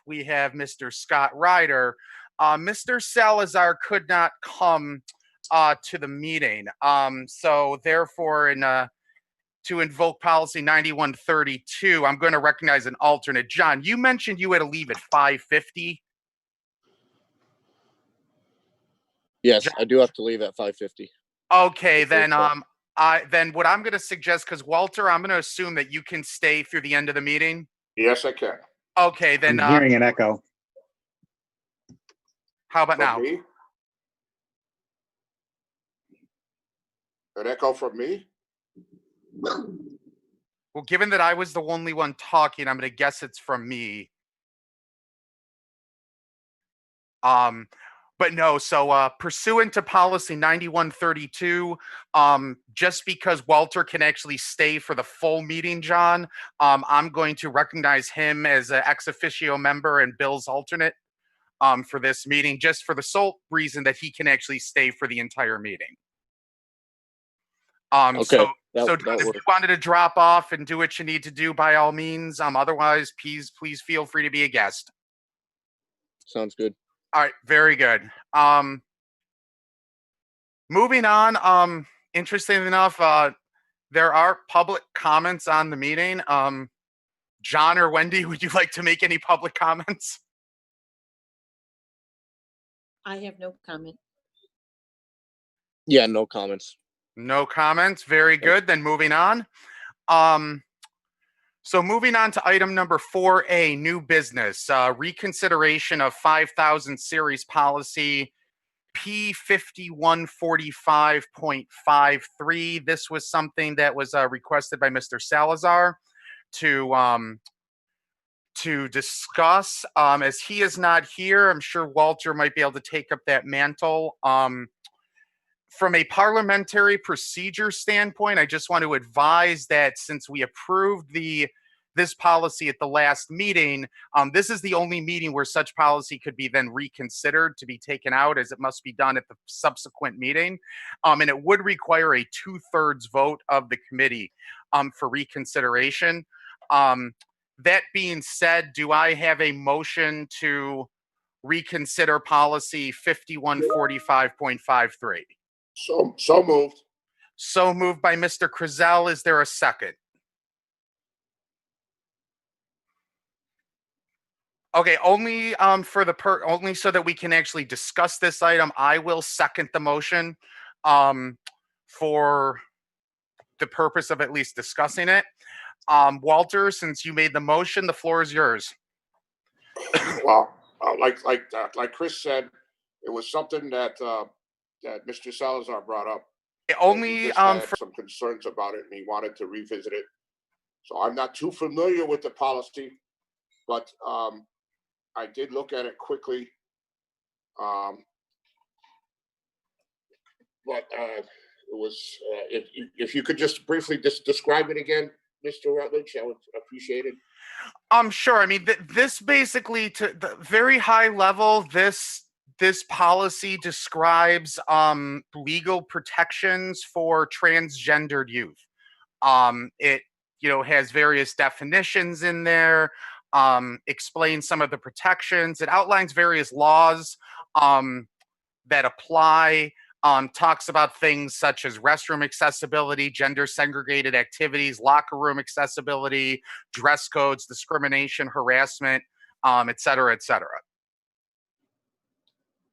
we have Mr. Scott Ryder. Mr. Salazar could not come to the meeting. So therefore, to invoke policy 9132, I'm going to recognize an alternate. John, you mentioned you had to leave at 5:50. Yes, I do have to leave at 5:50. Okay, then then what I'm going to suggest, because Walter, I'm going to assume that you can stay through the end of the meeting. Yes, I can. Okay, then I'm hearing an echo. How about now? Me? An echo from me? Well, given that I was the only one talking, I'm going to guess it's from me. But no, so pursuant to policy 9132, just because Walter can actually stay for the full meeting, John, I'm going to recognize him as an ex officio member and Bill's alternate for this meeting, just for the sole reason that he can actually stay for the entire meeting. Okay, so that if you works. wanted to drop off and do what you need to do, by all means. Otherwise, please feel free to be a guest. Sounds good. All right, very good. Moving on, interesting enough, there are public comments on the meeting. John or Wendy, would you like to make any public comments? I have no comment. Yeah, no comments. No comments. Very good. Then moving on. So moving on to item number 4A, new business, reconsideration of 5,000 series policy P5145.53. This was something that was requested by Mr. Salazar to discuss. As he is not here, I'm sure Walter might be able to take up that mantle. From a parliamentary procedure standpoint, I just want to advise that since we approved this policy at the last meeting, this is the only meeting where such policy could be then reconsidered to be taken out, as it must be done at the subsequent meeting. And it would require a 2/3 vote of the committee for reconsideration. That being said, do I have a motion to reconsider policy 5145.53? So moved. So moved by Mr. Krizel. Is there a second? Okay, only only so that we can actually discuss this item, I will second the motion for the purpose of at least discussing it. Walter, since you made the motion, the floor is yours. Well, like Chris said, it was something that that Mr. Salazar brought up. Only He just had some concerns about it, and he wanted to revisit it. So I'm not too familiar with the policy, but I did look at it quickly. But it was if you could just briefly describe it again, Mr. Rutledge, I would appreciate it. Sure. I mean, this basically, to the very high level, this policy describes legal protections for transgendered youth. It has various definitions in there, explains some of the protections. It outlines various laws that apply, talks about things such as restroom accessibility, gender segregated activities, locker room accessibility, dress codes, discrimination, harassment, et cetera, et cetera.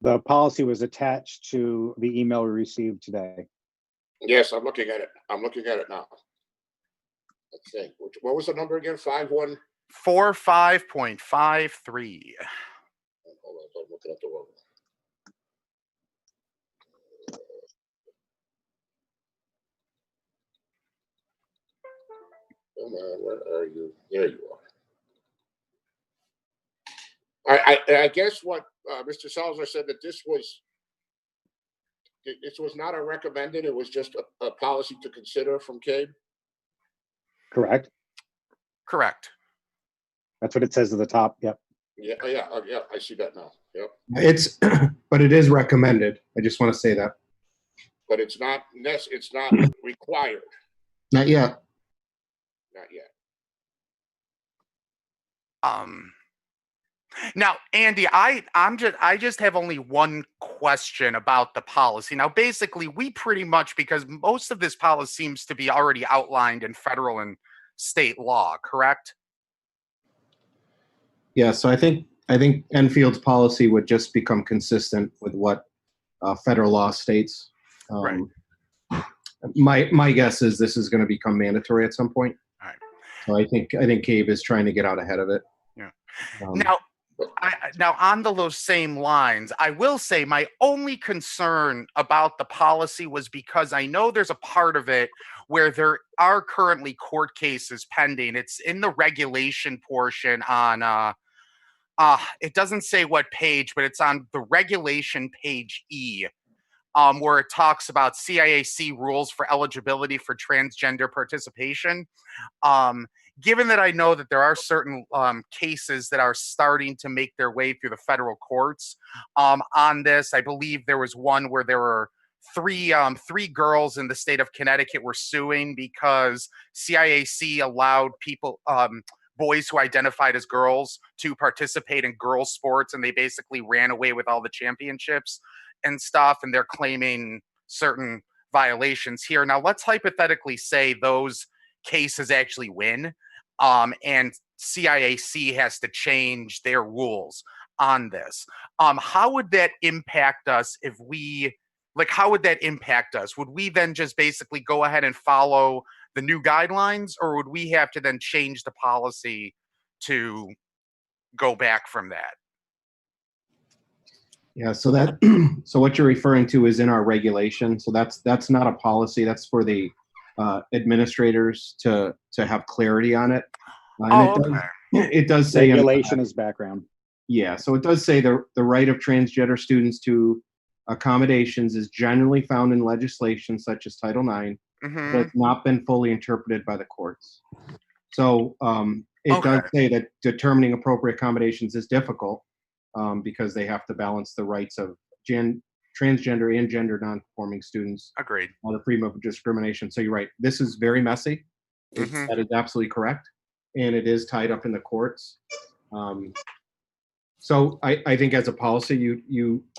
The policy was attached to the email we received today. Yes, I'm looking at it. I'm looking at it now. Let's see. What was the number again? 5145.53. 45.53. Hold on, I'm looking at the wrong one. Come on, where are you? There you are. I guess what Mr. Salazar said, that this was not a recommended, it was just a policy to consider from CABE. Correct? Correct. That's what it says at the top. Yep. Yeah, I see that now. Yep. But it is recommended. I just want to say that. But it's not required. Not yet. Not yet. Now, Andy, I just have only one question about the policy. Now, basically, we pretty much, because most of this policy seems to be already outlined in federal and state law, correct? Yeah, so I think Enfield's policy would just become consistent with what federal law states. Right. My guess is this is going to become mandatory at some point. All right. So I think CAVE is trying to get out ahead of it. Yeah. Um, Now, now on those same lines, I will say my only concern about the policy was because I know there's a part of it where there are currently court cases pending. It's in the regulation portion on it doesn't say what page, but it's on the regulation page E, where it talks about CIAC rules for eligibility for transgender participation. Um, Given that I know that there are certain cases that are starting to make their way through the federal courts on this, I believe there was one where there were three girls in the state of Connecticut were suing because CIAC allowed people boys who identified as girls to participate in girls sports, and they basically ran away with all the championships and stuff, and they're claiming certain violations here. Now, let's hypothetically say those cases actually win, and CIAC has to change their rules on this. How would that impact us if we, like, how would that impact us? Would we then just basically go ahead and follow the new guidelines, or would we have to then change the policy to go back from that? Yeah, so that so what you're referring to is in our regulation. So that's not a policy. That's for the administrators to have clarity on it. And Oh, it does, okay. it does say in, Regulation is background. yeah, so it does say the right of transgender students to accommodations is generally found in legislation such as Title IX, but Hmm. it's not been fully interpreted by the courts. So it does Okay. say that determining appropriate accommodations is difficult because they have to balance the rights of transgender and gender nonconforming students Agreed. on the freedom of discrimination. So you're right. This is very messy. Mhm. That is absolutely correct, and it is tied up in the courts. So I think as a policy,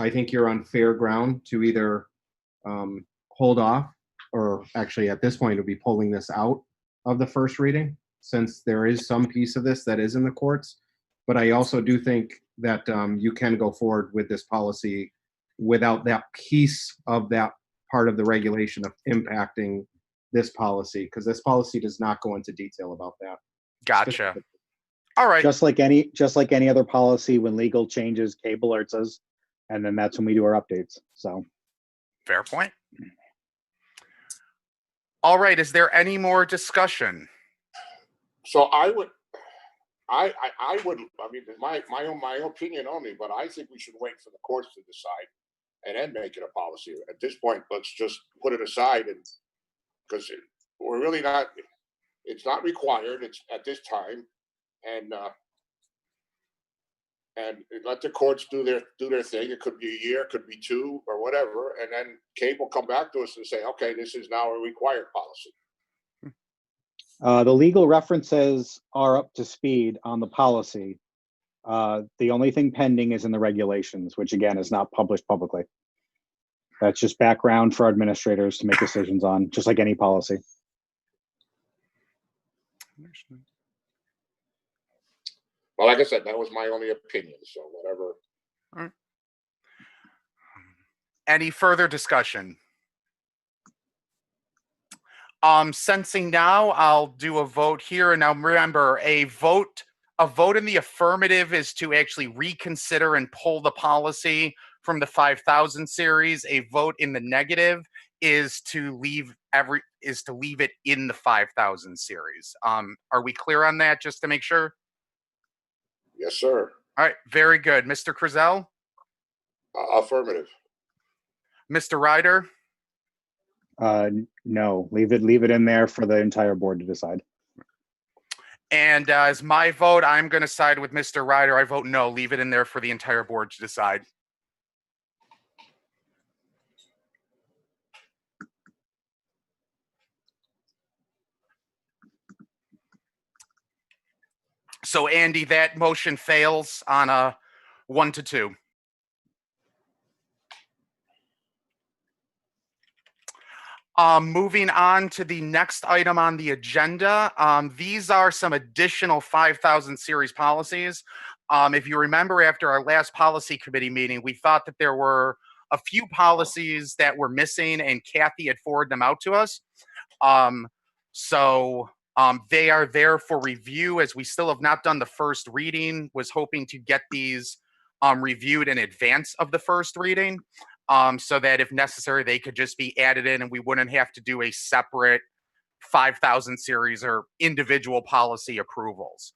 I think you're on fair ground to either hold off, or actually at this point, it'll be pulling this out of the first reading, since there is some piece of this that is in the courts. But I also do think that you can go forward with this policy without that piece of that part of the regulation of impacting this policy, because this policy does not go into detail about that. Gotcha. All right. Just like any other policy, when legal changes, CAVE alerts us, and then that's when we do our updates. So Fair point. All right. Is there any more discussion? So I would, I would, I mean, my opinion only, but I think we should wait for the courts to decide and then make it a policy. At this point, let's just put it aside, and because we're really not, it's not required. It's at this time, and let the courts do their thing. It could be a year, could be two, or whatever, and then CAVE will come back to us and say, okay, this is now a required policy. the legal references are up to speed on the policy. The only thing pending is in the regulations, which again is not published publicly. That's just background for administrators to make decisions on, just like any policy. Well, like I said, that was my only opinion. So whatever. Any further discussion? Sensing now, I'll do a vote here. And now remember, a vote in the affirmative is to actually reconsider and pull the policy from the 5,000 series. A vote in the negative is to leave it in the 5,000 series. Are we clear on that, just to make sure? Yes, sir. All right, very good. Mr. Krizel, Affirmative. Mr. Ryder, No, leave it in there for the entire board to decide. and as my vote, I'm going to side with Mr. Ryder. I vote no, leave it in there for the entire board to decide. So Andy, that motion fails on a 1-2. Moving on to the next item on the agenda. These are some additional 5,000 series policies. If you remember, after our last policy committee meeting, we thought that there were a few policies that were missing, and Kathy had forwarded them out to us. So they are there for review, as we still have not done the first reading. Was hoping to get these reviewed in advance of the first reading, so that if necessary, they could just be added in and we wouldn't have to do a separate 5,000 series or individual policy approvals.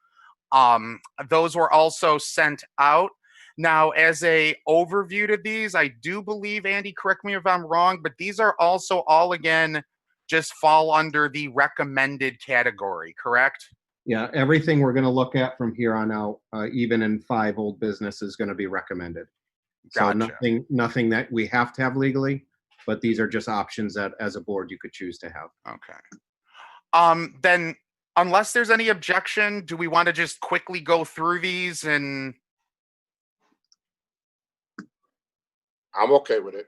Those were also sent out. Now, as a overview to these, I do believe, Andy, correct me if I'm wrong, but these are also all, again, just fall under the recommended category, correct? Yeah, everything we're going to look at from here on out, even in 5 old business, is going to be recommended. So Gotcha. nothing that we have to have legally, but these are just options that as a board you could choose to have. Okay. Then, unless there's any objection, do we want to just quickly go through these? And I'm okay with it.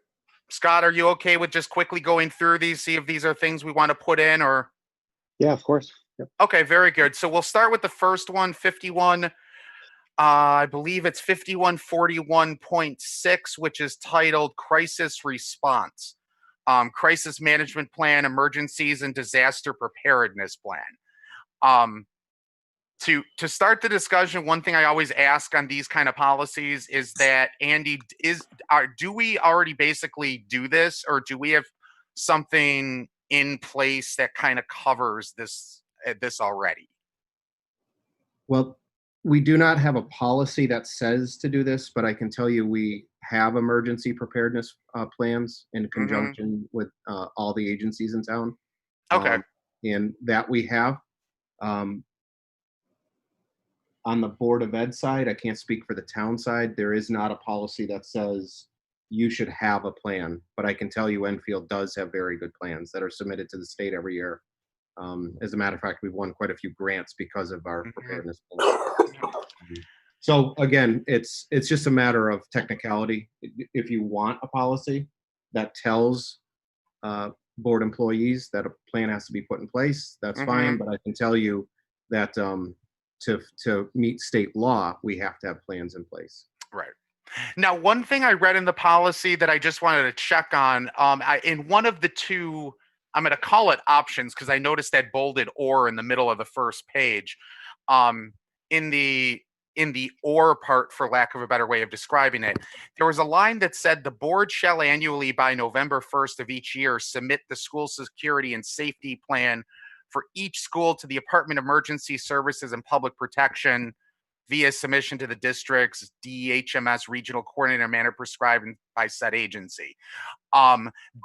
Scott, are you okay with just quickly going through these, see if these are things we want to put in? Or Yeah, of course. Yep. okay, very good. So we'll start with the first one, 51. I believe it's 5141.6, which is titled Crisis Response, Crisis Management Plan, Emergencies and Disaster Preparedness Plan. To start the discussion, one thing I always ask on these kind of policies is that, Andy, do we already basically do this, or do we have something in place that kind of covers this already? Well, we do not have a policy that says to do this, but I can tell you we have emergency preparedness plans in conjunction with all the agencies in town. Okay. And that we have. On the Board of Ed side, I can't speak for the town side. There is not a policy that says you should have a plan, but I can tell you Enfield does have very good plans that are submitted to the state every year. As a matter of fact, we've won quite a few grants because of our preparedness plans. So again, it's just a matter of technicality. If you want a policy that tells board employees that a plan has to be put in place, that's fine. But I can tell you that to meet state law, we have to have plans in place. Right. Now, one thing I read in the policy that I just wanted to check on, in one of the two, I'm going to call it options because I noticed that bolded or in the middle of the first page. In the or part, for lack of a better way of describing it, there was a line that said the board shall annually by November 1st of each year submit the school security and safety plan for each school to the Department of Emergency Services and Public Protection via submission to the district's DHMS regional coordinator manner prescribed by said agency.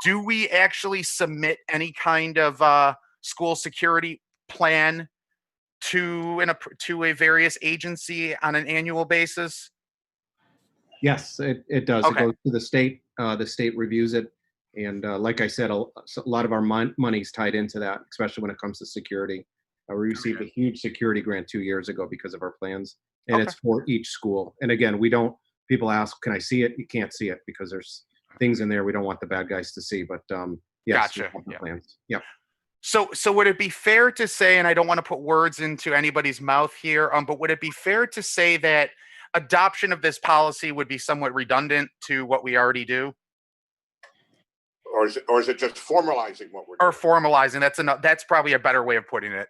Do we actually submit any kind of school security plan to a various agency on an annual basis? Yes, it does. Okay. It goes to the state. The state reviews it. And like I said, a lot of our money's tied into that, especially when it comes to security. We received a huge security grant 2 years ago because of our plans, and it's for each school. And again, people ask, can I see it? You can't see it because there's things in there we don't want the bad guys to see. But yes, Gotcha. we have plans. Yep. So would it be fair to say, and I don't want to put words into anybody's mouth here, but would it be fair to say that adoption of this policy would be somewhat redundant to what we already do? Or is it just formalizing what we're Or doing? formalizing? That's probably a better way of putting it.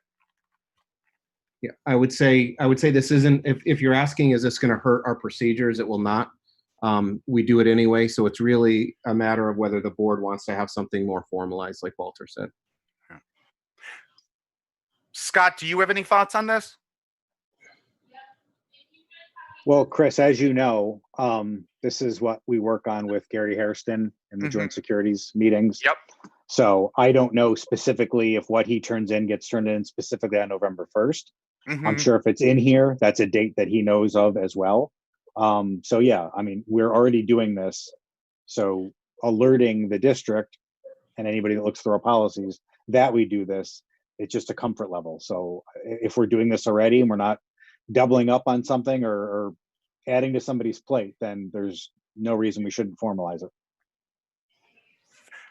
Yeah, I would say this isn't, if you're asking, is this going to hurt our procedures? It will not. We do it anyway. So it's really a matter of whether the board wants to have something more formalized, like Walter said. Scott, do you have any thoughts on this? Well, Chris, as you know, this is what we work on with Gary Hairston in the joint securities meetings. Yep. So I don't know specifically if what he turns in gets turned in specifically on November 1st. I'm sure if it's in here, that's a date that he knows of as well. So yeah, I mean, we're already doing this. So alerting the district and anybody that looks through our policies that we do this, it's just a comfort level. So if we're doing this already and we're not doubling up on something or adding to somebody's plate, then there's no reason we shouldn't formalize it.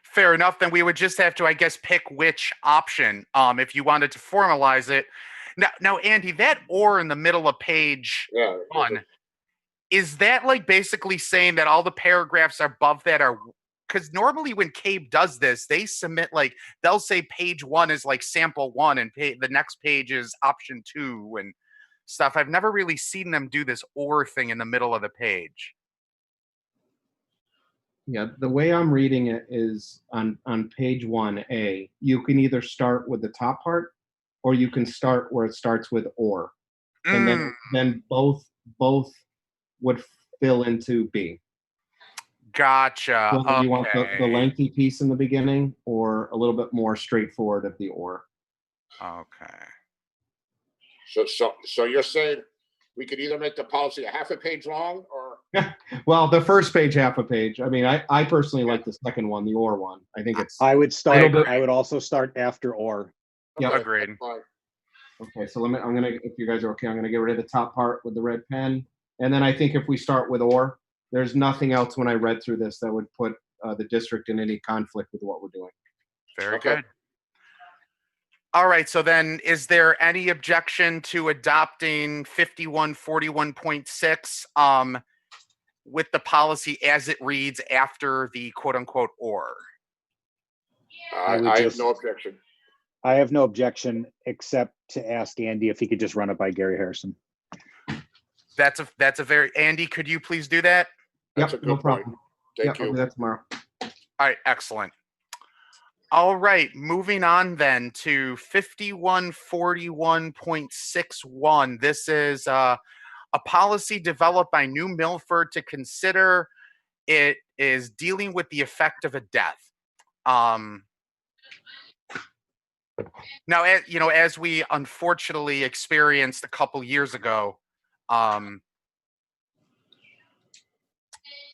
Fair enough. Then we would just have to, I guess, pick which option. If you wanted to formalize it. Now, Andy, that or in the middle of page Yeah. 1, is that like basically saying that all the paragraphs above that are? Because normally when CABE does this, they submit like they'll say page 1 is like sample 1, and the next page is option 2 and stuff. I've never really seen them do this or thing in the middle of the page. Yeah, the way I'm reading it is on page 1A, you can either start with the top part or you can start where it starts with or. And then both would fill into B. Gotcha. Whether you want the Okay. lengthy piece in the beginning or a little bit more straightforward of the or. Okay. So you're saying we could either make the policy a half a page long or? Well, the first page, half a page. I mean, I personally like the second one, the or one. I think it's I would start. Little bit- I would also start after or. Yeah. Okay, Agreed. that's fine. okay. So I'm gonna, if you guys are okay, I'm gonna get rid of the top part with the red pen, and then I think if we start with or, there's nothing else when I read through this that would put the district in any conflict with what we're doing. Very Okay. good. All right. So then, is there any objection to adopting 5141.6 with the policy as it reads after the quote unquote or? I would I have just- no objection. I have no objection except to ask Andy if he could just run it by Gary Harrison. That's a very Andy. Could you please do that? That's Yep, a no good point. problem. Thank Yep, I'll do you. that tomorrow. All right. Excellent. All right. Moving on then to 5141.61. This is a policy developed by New Milford to consider. It is dealing with the effect of a death. Now, as we unfortunately experienced a couple years ago,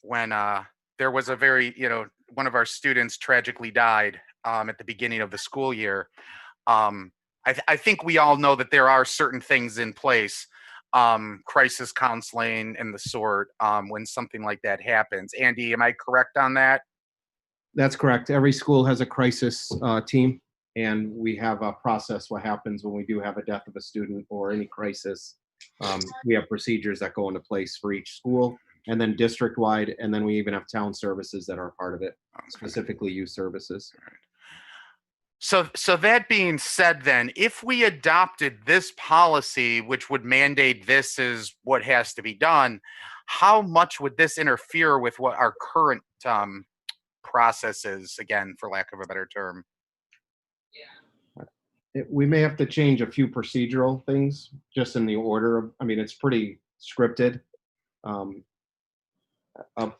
when there was a very, one of our students tragically died at the beginning of the school year. I think we all know that there are certain things in place, crisis counseling and the sort, when something like that happens. Andy, am I correct on that? That's correct. Every school has a crisis team, and we have a process what happens when we do have a death of a student or any crisis. We have procedures that go into place for each school, and then district-wide, and then we even have town services that are part of it, specifically youth services. So that being said, then, if we adopted this policy, which would mandate this is what has to be done, how much would this interfere with what our current process is, again, for lack of a better term? We may have to change a few procedural things just in the order of, I mean, it's pretty scripted. Of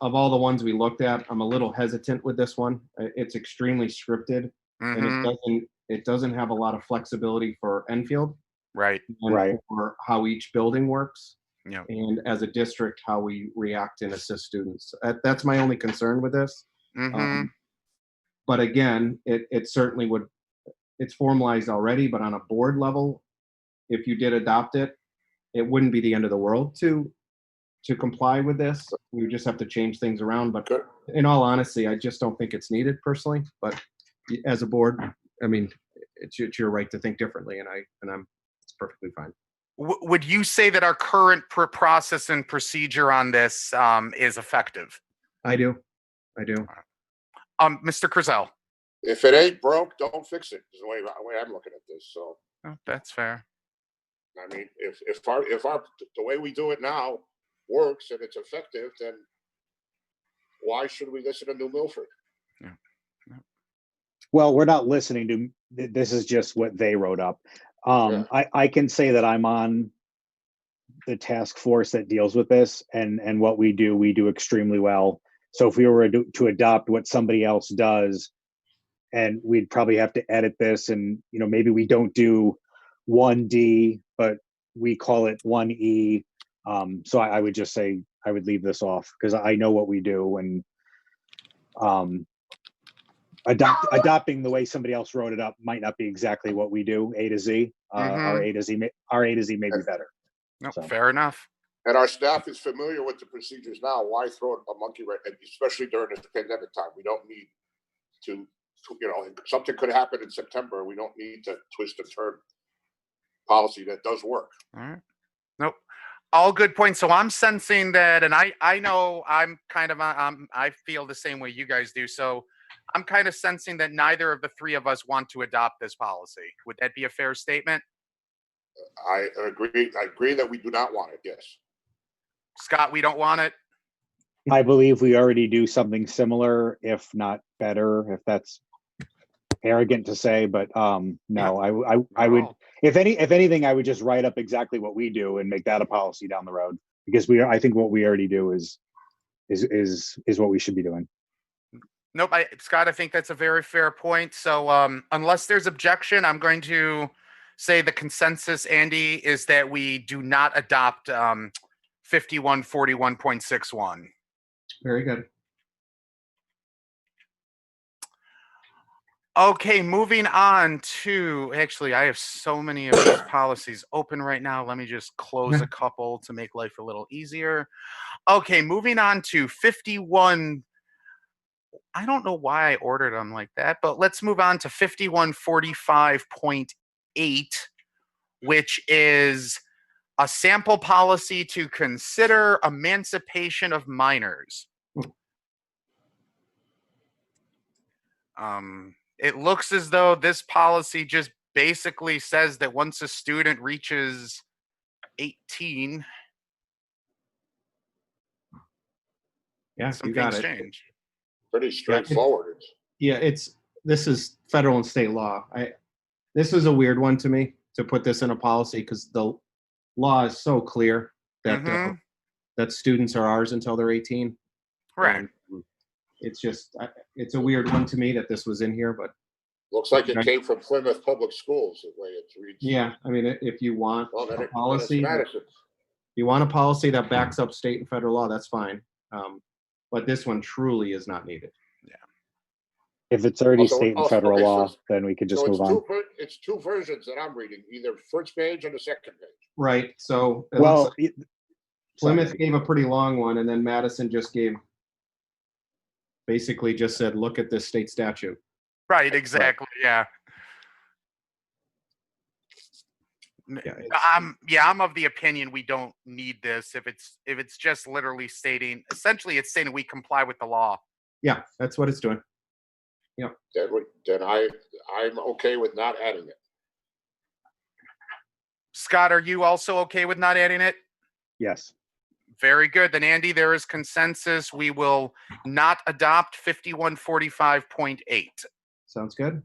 all the ones we looked at, I'm a little hesitant with this one. It's extremely scripted, and Mhm. it doesn't have a lot of flexibility for Enfield Right. and Right. for how each building works, Yeah. and as a district, how we react and assist students. That's my only concern with this. Hmm. But again, it certainly would, it's formalized already, but on a board level, if you did adopt it, it wouldn't be the end of the world to comply with this. We would just have to change things around. But Good. in all honesty, I just don't think it's needed personally. But as a board, I mean, it's your right to think differently, and it's perfectly fine. Would you say that our current process and procedure on this is effective? I do. Mr. Crizel? If it ain't broke, don't fix it, is the way I'm looking at this. So, Oh, that's fair. I mean, if the way we do it now works and it's effective, then why should we listen to New Milford? Well, we're not listening to, this is just what they wrote up. I can say that I'm on the task force that deals with this, and what we do extremely well. So if we were to adopt what somebody else does, and we'd probably have to edit this, and maybe we don't do 1D, but we call it 1E. So I would just say I would leave this off because I know what we do, and adopting the way somebody else wrote it up might not be exactly what we do, A to Z. Our A to Z may be better. No, So- fair enough. And our staff is familiar with the procedures now. Why throw a monkey right, and especially during this pandemic time? We don't need to, something could happen in September. We don't need to twist and turn policy that does work. All right. Nope. All good points. So I'm sensing that, and I know I'm kind of I feel the same way you guys do. So I'm kind of sensing that neither of the three of us want to adopt this policy. Would that be a fair statement? I agree. I agree that we do not want it. Yes. Scott, we don't want it. I believe we already do something similar, if not better, if that's arrogant to say, but no, I would, Oh, if anything, I would just write up exactly what we do and make that a policy down the road, because I think what we already do is what we should be doing. nope. Scott, I think that's a very fair point. So unless there's objection, I'm going to say the consensus, Andy, is that we do not adopt 5141.61. Very good. Okay, moving on to, actually, I have so many of these policies open right now. Let me just close a couple to make life a little easier. Okay, moving on to 51. I don't know why I ordered them like that, but let's move on to 5145.8, which is a sample policy to consider emancipation of minors. It looks as though this policy just basically says that once a student reaches 18, Yeah, some you got things it. change. Pretty straightforward. Yeah, this is federal and state law. This is a weird one to me to put this in a policy because the law is so clear that Mhm. that students are ours until they're 18. Right. And it's just it's a weird one to me that this was in here, but Looks like it Right. came from Plymouth Public Schools, the way it reads. yeah, I mean, if you want Well, then a it's policy, Madison. you want a policy that backs up state and federal law, that's fine. But this one truly is not needed. If it's already Also- state and also- federal okay, so law, it's- then we could just So move on. it's two versions that I'm reading, either first page or the second page. Right. So it looks Well, like Plymouth gave a pretty long one, and then Madison just basically just said, look at this state statute. Right, exactly. Yeah. Yeah, I'm of the opinion we don't need this if it's just literally stating, essentially it's saying we comply with the law. yeah, that's what it's doing. Then I'm okay with not adding it. Scott, are you also okay with not adding it? Yes. Very good. Then Andy, there is consensus. We will not adopt 5145.8. Sounds good.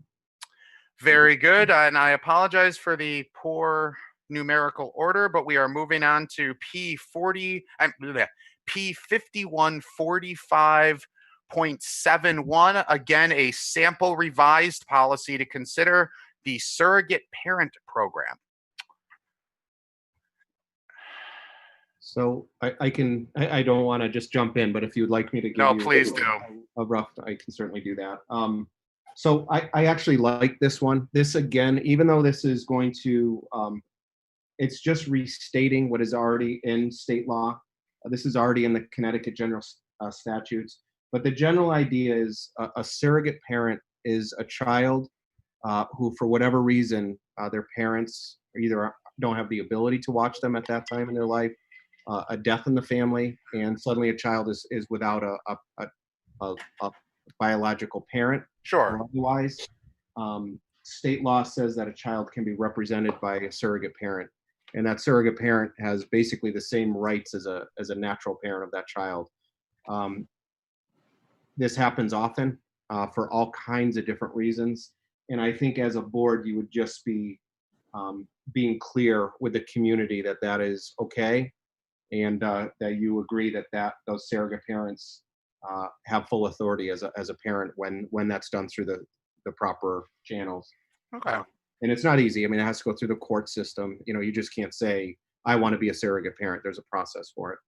Very good. And I apologize for the poor numerical order, but we are moving on to P5145.71. Again, a sample revised policy to consider the surrogate parent program. So I don't want to just jump in, but if you'd like me to give No, you please do. a rough, I can certainly do that. So I actually like this one. This again, even though this is going to, it's just restating what is already in state law. This is already in the Connecticut general statutes. But the general idea is a surrogate parent is a child who, for whatever reason, their parents either don't have the ability to watch them at that time in their life, a death in the family, and suddenly a child is without a biological parent. Sure. Or otherwise, state law says that a child can be represented by a surrogate parent, and that surrogate parent has basically the same rights as a natural parent of that child. This happens often for all kinds of different reasons, and I think as a board, you would just be being clear with the community that that is okay, and that you agree that those surrogate parents have full authority as a parent when that's done through the proper channels. Okay. And it's not easy. I mean, it has to go through the court system. You just can't say, I want to be a surrogate parent. There's a process for it.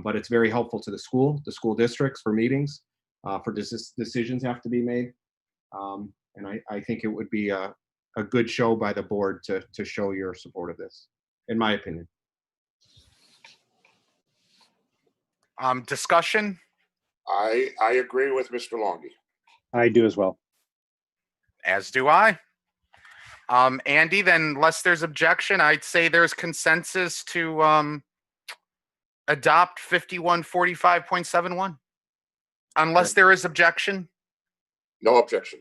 But it's very helpful to the school districts for meetings, for decisions have to be made. And I think it would be a good show by the board to show your support of this, in my opinion. Discussion? I agree with Mr. Longy. I do as well. As do I. Andy, then unless there's objection, I'd say there's consensus to adopt 5145.71. Unless there is objection. No objection.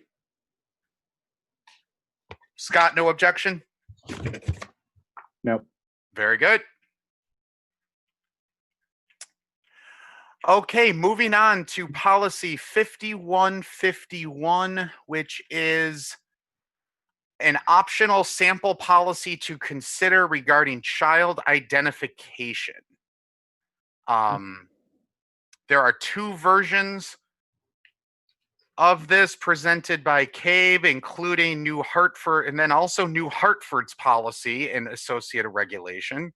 Scott, no objection? Nope. Very good. Okay, moving on to policy 5151, which is an optional sample policy to consider regarding child identification. There are two versions of this presented by CABE, including New Hartford, and then also New Hartford's policy and associated regulation.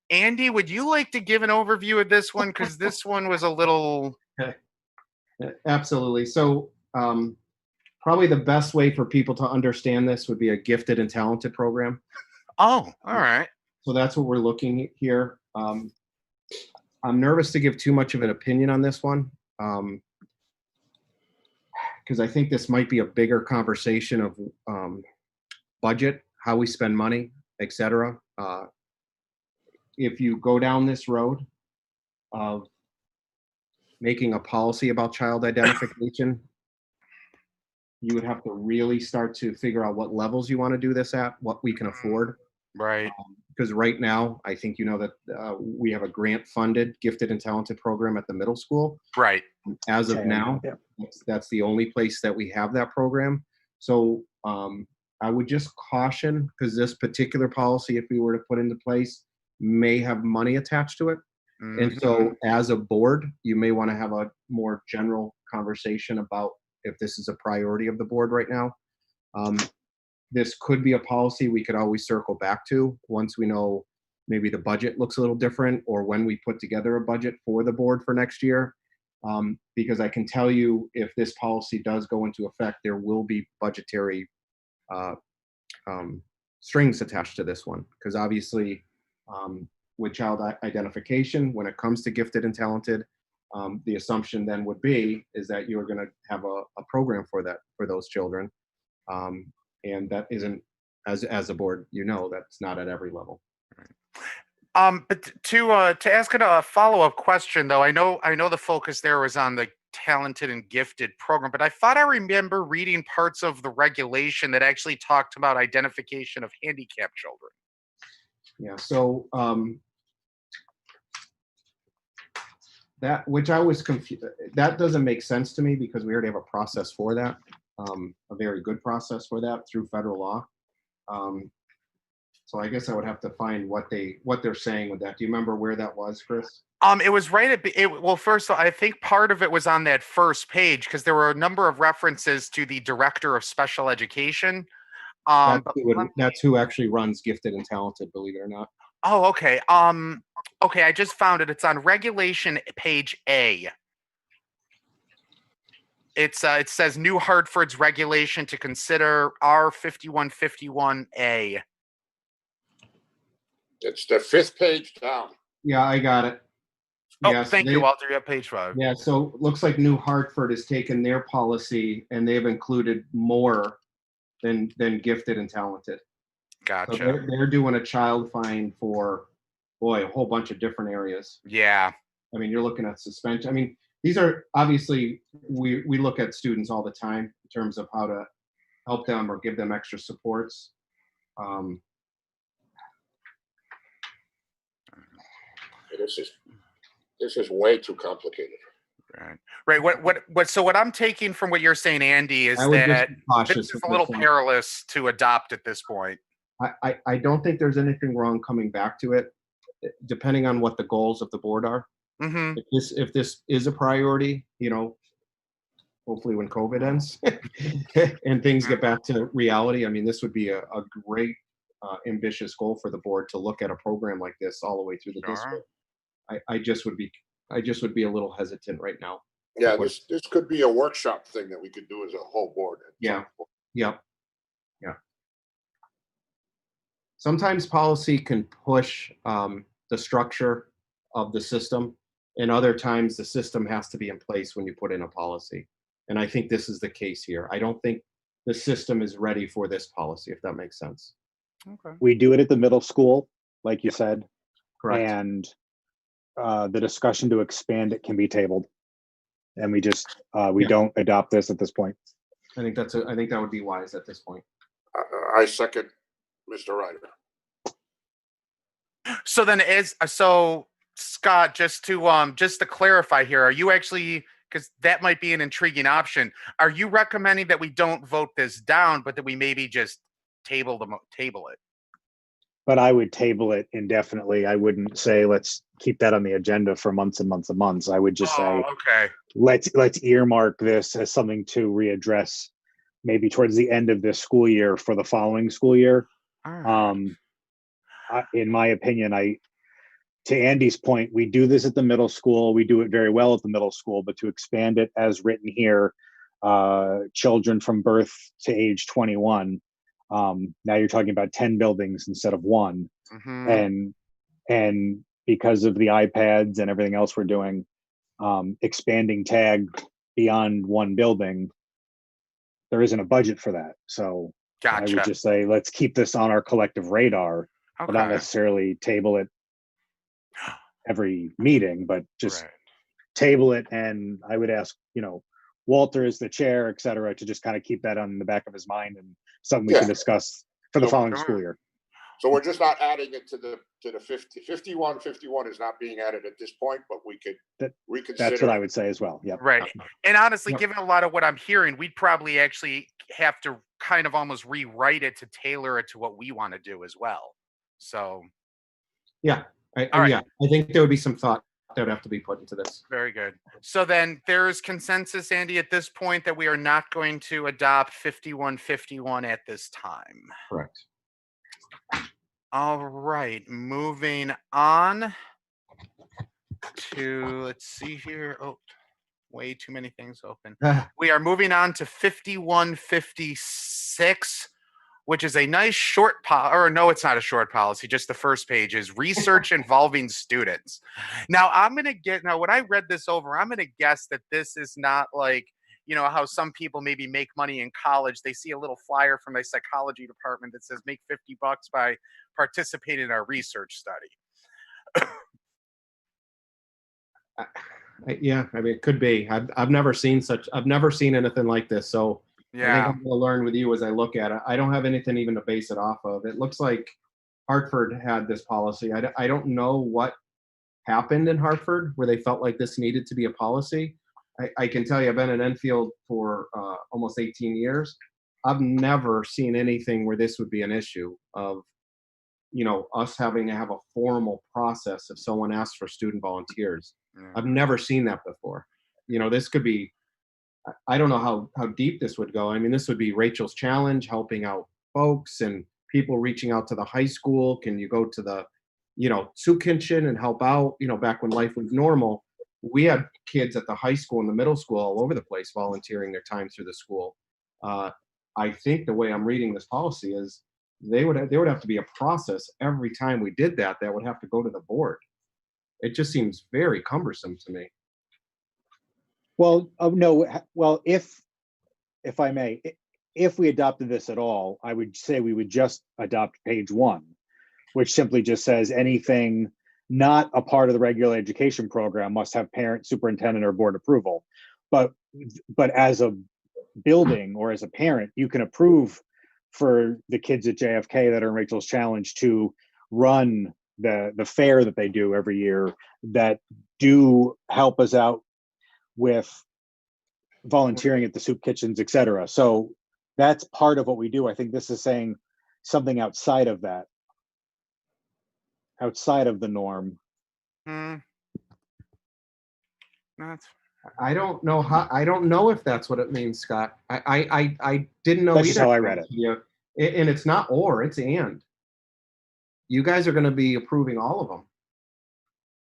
Andy, would you like to give an overview of this one? Because this one was a little... Absolutely. So probably the best way for people to understand this would be a gifted and talented program. Oh, all right. So that's what we're looking at here. I'm nervous to give too much of an opinion on this one, because I think this might be a bigger conversation of budget, how we spend money, etc. If you go down this road of making a policy about child identification, you would have to really start to figure out what levels you want to do this at, what we can afford. Right. Because right now, I think you know that we have a grant-funded gifted and talented program at the middle school. Right. As of Okay, now, yeah. that's the only place that we have that program. So I would just caution, because this particular policy, if we were to put into place, may have money attached to it. And Mhm. so as a board, you may want to have a more general conversation about if this is a priority of the board right now. This could be a policy we could always circle back to once we know maybe the budget looks a little different, or when we put together a budget for the board for next year. Because I can tell you, if this policy does go into effect, there will be budgetary strings attached to this one. Because obviously, with child identification, when it comes to gifted and talented, the assumption then would be is that you're going to have a program for that, for those children. And that isn't, as a board, you know, that's not at every level. But to ask a follow-up question, though, I know the focus there was on the talented and gifted program, but I thought I remember reading parts of the regulation that actually talked about identification of handicapped children. Yeah, so that, which I was confused, that doesn't make sense to me because we already have a process for that, a very good process for that through federal law. So I guess I would have to find what they're saying with that. Do you remember where that was, Chris? It was right at well, first, I think part of it was on that first page because there were a number of references to the director of special education. That's who actually runs Gifted and Talented, believe it or not. Oh, okay. Okay, I just found it. It's on regulation page A. It says New Hartford's regulation to consider R5151A. It's the 5th page down. Yeah, I got it. Oh, Yeah, so thank you, Walter. You're at page 5. Yeah, so it looks like New Hartford has taken their policy and they've included more than Gifted and Talented. Gotcha. So they're doing a child fine for, boy, a whole bunch of different areas. Yeah. I mean, you're looking at suspension. I mean, these are obviously, we look at students all the time in terms of how to help them or give them extra supports. This is way too complicated. Right. So what I'm taking from what you're saying, Andy, is I would that just be cautious this is with a little this one. perilous to adopt at this point. I don't think there's anything wrong coming back to it, depending on what the goals of the board are. Mm-hmm. If this is a priority, you know, hopefully when COVID ends and things get back to reality, I mean, this would be a great ambitious goal for the board to look at a program like this all the way through the district. I just would be a little hesitant right now. Yeah, this could be a workshop thing that we could do as a whole board. Yeah. Sometimes policy can push the structure of the system. And other times the system has to be in place when you put in a policy. And I think this is the case here. I don't think the system is ready for this policy, if that makes sense. Okay. We do it at the middle school, like you said, Correct. and the discussion to expand it can be tabled. And we just, we Yeah. don't adopt this at this point. I think that would be wise at this point. I second Mr. Ryder. So then Scott, just to clarify here, are you actually, because that might be an intriguing option, are you recommending that we don't vote this down, but that we maybe just table it? But I would table it indefinitely. I wouldn't say, let's keep that on the agenda for months and months and months. I would just say, Okay. let's earmark this as something to readdress maybe towards the end of this school year for the following school year. All right. In my opinion, to Andy's point, we do this at the middle school. We do it very well at the middle school, but to expand it as written here, children from birth to age 21. Now you're talking about 10 buildings instead of one. Mhm. And because of the iPads and everything else we're doing, expanding tag beyond one building, there isn't a budget for that. So I would Gotcha. just say, let's keep this on our collective radar, but not Okay. necessarily table it every meeting, but just Right. table it. And I would ask, Walter is the chair, et cetera, to just kind of keep that on the back of his mind and something we Yeah. can discuss for the So- following school year. So we're just not adding it to the 51. 51 is not being added at this point, but we could reconsider. That's what I would say as well. Yep. Right. And honestly, Yep. given a lot of what I'm hearing, we'd probably actually have to kind of almost rewrite it to tailor it to what we want to do as well. So, Yeah. All right. Yeah. I think there would be some thought that would have to be put into this. very good. So then there is consensus, Andy, at this point that we are not going to adopt 5151 at this time. Correct. All right. Moving on to, let's see here. Oh, way too many things open. We are moving on to 5156, which is a nice short or no, it's not a short policy. Just the first page is research involving students. Now when I read this over, I'm going to guess that this is not like, how some people maybe make money in college. They see a little flyer from the psychology department that says make $50 by participating in our research study. Yeah, I mean, it could be. I've never seen anything like this. So I think Yeah. I'm going to learn with you as I look at it. I don't have anything even to base it off of. It looks like Hartford had this policy. I don't know what happened in Hartford where they felt like this needed to be a policy. I can tell you, I've been in Enfield for almost 18 years. I've never seen anything where this would be an issue of, us having to have a formal process if someone asks for student volunteers. Yeah. I've never seen that before. This could be, I don't know how deep this would go. I mean, this would be Rachel's Challenge, helping out folks and people reaching out to the high school. Can you go to the, soup kitchen and help out? Back when life was normal, we had kids at the high school and the middle school all over the place volunteering their time through the school. I think the way I'm reading this policy is there would have to be a process every time we did that would have to go to the board. It just seems very cumbersome to me. Well, no. Well, if I may, if we adopted this at all, I would say we would just adopt page 1, which simply just says anything not a part of the regular education program must have parent, superintendent, or board approval. But as a building or as a parent, you can approve for the kids at JFK that are in Rachel's Challenge to run the fair that they do every year that do help us out with volunteering at the soup kitchens, et cetera. So that's part of what we do. I think this is saying something outside of that, outside of the norm. That's I don't know if that's what it means, Scott. I didn't know That's either. just how I read it. Yeah, and it's not or, it's and. You guys are going to be approving all of them.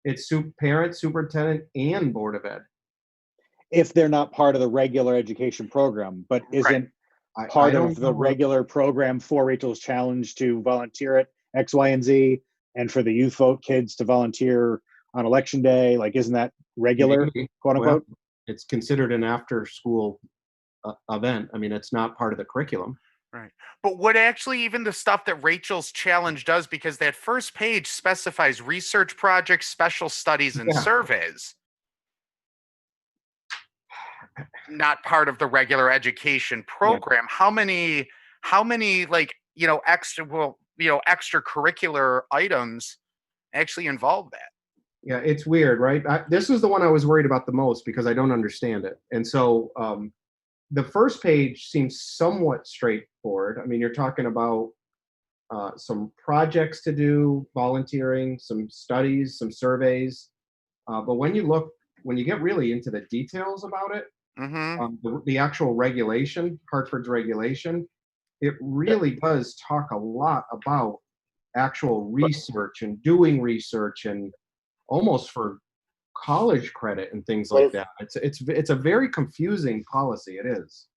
It's parent, superintendent, and board of ed. If they're not part of the regular education program, but isn't I part don't of know the what- regular program for Rachel's Challenge to volunteer at X, Y, and Z, and for the youth vote kids to volunteer on election day? Like, isn't that regular, Maybe. quote Well, unquote? it's considered an after-school event. I mean, it's not part of the curriculum. Right. But what actually even the stuff that Rachel's challenge does, because that first page specifies research projects, special studies, and Yeah. surveys. Not part of the regular education program. How many like, extracurricular items actually involve that? Yeah, it's weird, right? This was the one I was worried about the most because I don't understand it. And so the first page seems somewhat straightforward. I mean, you're talking about some projects to do, volunteering, some studies, some surveys. But when you get really into the details about it, the actual regulation, Hartford's regulation, it really does talk a lot about actual research and doing research and almost for college credit and things like that. It's a very confusing policy. It is.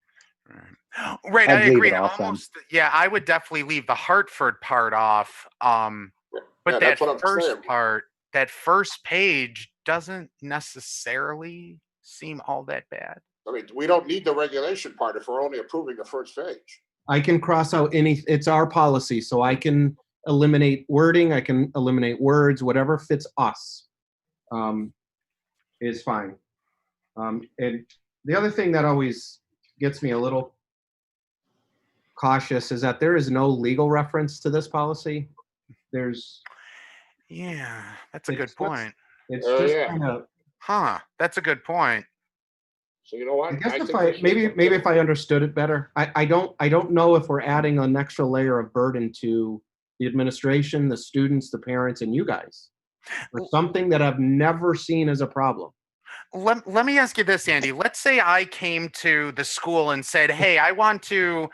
Right, I'd I leave agree. it off then. Yeah, I would definitely leave the Hartford part off. But Yeah, that that's what I'm first saying. part, that first page doesn't necessarily seem all that bad. I mean, we don't need the regulation part if we're only approving the first page. I can cross out it's our policy, so I can eliminate wording, I can eliminate words, whatever fits us is fine. And the other thing that always gets me a little cautious is that there is no legal reference to this policy. Yeah, that's a good It's just- point. It's Oh, just yeah. kind of, Huh, that's a good point. So you know what? I guess think if we should- maybe if I understood it better, I don't know if we're adding an extra layer of burden to the administration, the students, the parents, and you guys for something that I've never seen as a problem. Let me ask you this, Andy. Let's say I came to the school and said, "Hey, I want to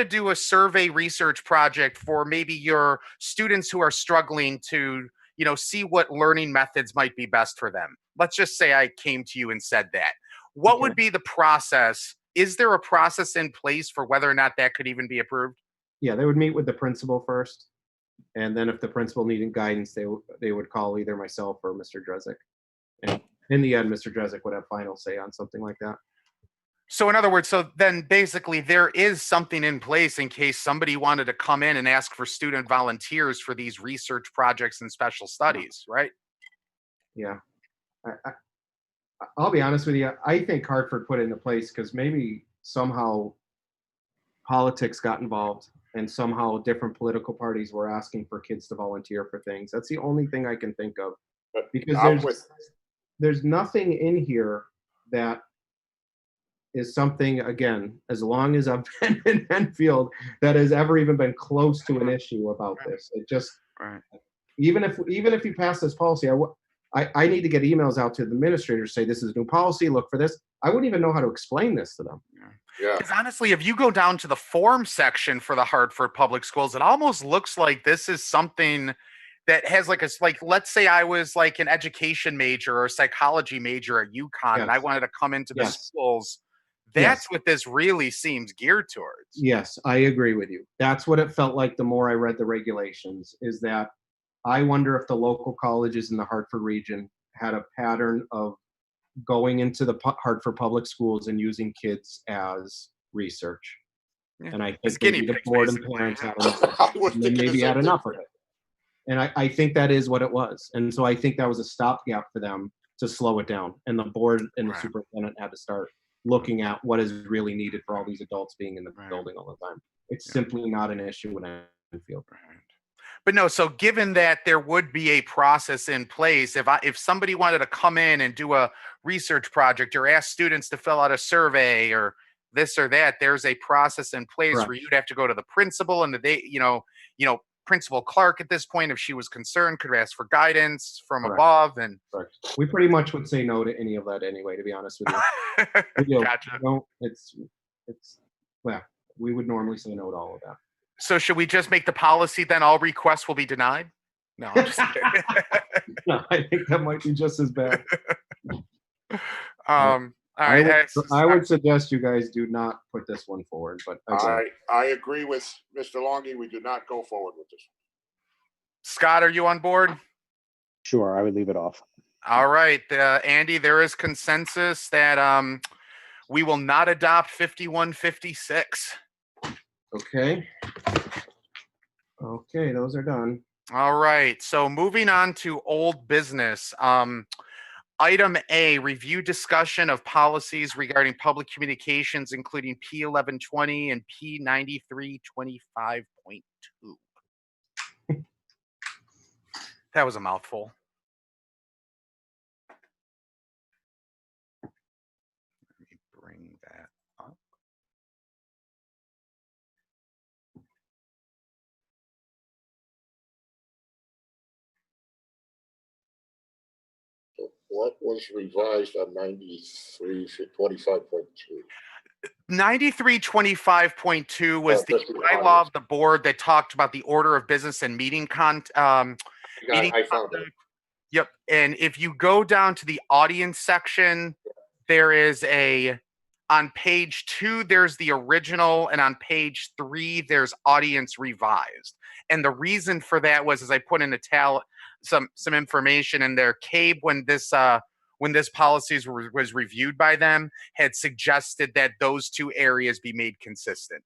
do a survey research project for maybe your students who are struggling to, see what learning methods might be best for them." Let's just say I came to you and said that. What would be the process? Is there a process in place for whether or not that could even be approved? Yeah, they would meet with the principal first, and then if the principal needed guidance, they would call either myself or Mr. Drezik. And in the end, Mr. Drezik would have final say on something like that. So in other words, so then basically there is something in place in case somebody wanted to come in and ask for student volunteers for these research projects and special studies, right? Yeah. I'll be honest with you. I think Hartford put it into place because maybe somehow politics got involved and somehow different political parties were asking for kids to volunteer for things. That's the only thing I can think of. But Because I'm with, there's nothing in here that is something, again, as long as I've been in Enfield, that has ever even been close to an issue about this. It just, Right. even if you pass this policy, I need to get emails out to the administrators, say this is a new policy, look for this. I wouldn't even know how to explain this to them. yeah, Because honestly, if you go down to the form section for the Hartford Public Schools, it almost looks like this is something that has let's say I was like an education major or a psychology major at UConn and I Yes. wanted to come into the Yes. schools. Yes. That's what this really seems geared towards. Yes, I agree with you. That's what it felt like the more I read the regulations, is that I wonder if the local colleges in the Hartford region had a pattern of going into the Hartford public schools and using kids as research. Yeah. And I As think guinea maybe the pigs, board and basically. parents had I was and then thinking the maybe same had thing. enough of it. And I think that is what it was. And so I think that was a stopgap for them to slow it down. And the board and the Right. superintendent had to start looking at what is really needed for all these adults being in the Right. building all the time. It's Yeah. simply not an issue in Enfield. Right. But no, so given that there would be a process in place, if somebody wanted to come in and do a research project or ask students to fill out a survey or this or that, there's a process in place Correct. where you'd have to go to the principal and Principal Clark at this point, if she was concerned, could ask for guidance from Correct. above and Correct. We pretty much would say no to any of that anyway, to be honest with you. We do. Gotcha. No, well, we would normally say no to all of that. So should we just make the policy then all requests will be denied? No, I'm just kidding. No, I think that might be just as bad. All right. I would suggest you guys do not put this one forward, but again, I agree with Mr. Longy. We do not go forward with this. Scott, are you on board? Sure, I would leave it off. All right, Andy, there is consensus that we will not adopt 5156. Okay. Okay, those are done. All right, so moving on to old business. Item A, review discussion of policies regarding public communications, including P1120 and P9325.2. That was a mouthful. Let me bring that up. What was revised on 93/25.2? 9325.2 was Oh, the that's the bylaw audience. of the board that talked about the order of business and meeting meeting I found it. conduct. Yep. And if you go down to the audience section, there is on page 2, there's the original, and on page 3, there's audience revised. And the reason for that was, as I put in some information in there, CABE, when this policies was reviewed by them, had suggested that those two areas be made consistent.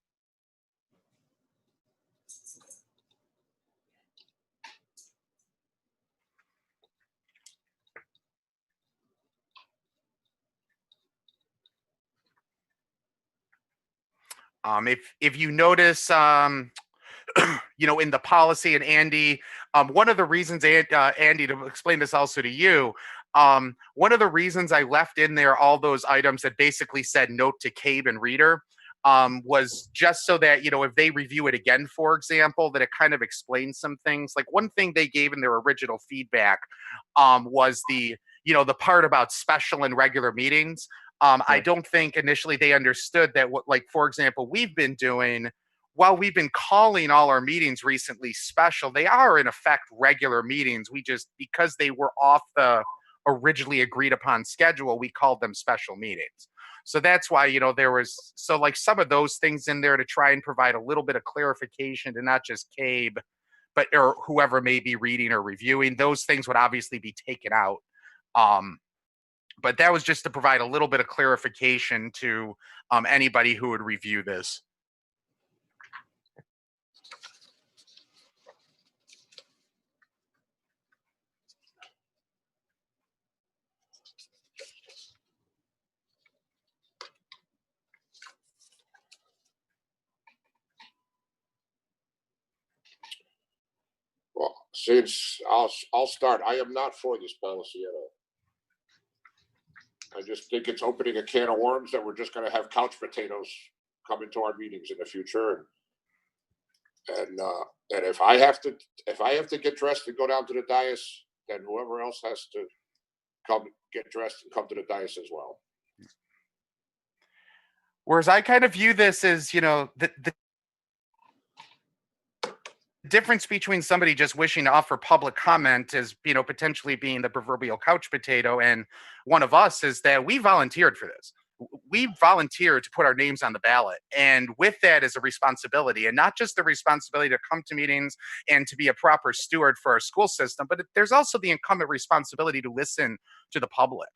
If you notice, in the policy, and Andy, one of the reasons, Andy, to explain this also to you, one of the reasons I left in there all those items that basically said note to CABE and reader was just so that, if they review it again, for example, that it kind of explains some things. Like one thing they gave in their original feedback was the part about special and regular meetings. I don't think initially they understood that for example, we've been doing, while we've been calling all our meetings recently special, they are in effect regular meetings. We just, because they were off the originally agreed upon schedule, we called them special meetings. So that's why, there was, some of those things in there to try and provide a little bit of clarification to not just CABE, or whoever may be reading or reviewing. Those things would obviously be taken out. But that was just to provide a little bit of clarification to anybody who would review this. Well, since I'll start. I am not for this policy at all. I just think it's opening a can of worms that we're just going to have couch potatoes come into our meetings in the future. And if I have to get dressed and go down to the dais, then whoever else has to come get dressed and come to the dais as well. Whereas I kind of view this as, the difference between somebody just wishing to offer public comment as, potentially being the proverbial couch potato, and one of us, is that we volunteered for this. We volunteered to put our names on the ballot. And with that is a responsibility, and not just the responsibility to come to meetings and to be a proper steward for our school system, but there's also the incumbent responsibility to listen to the public.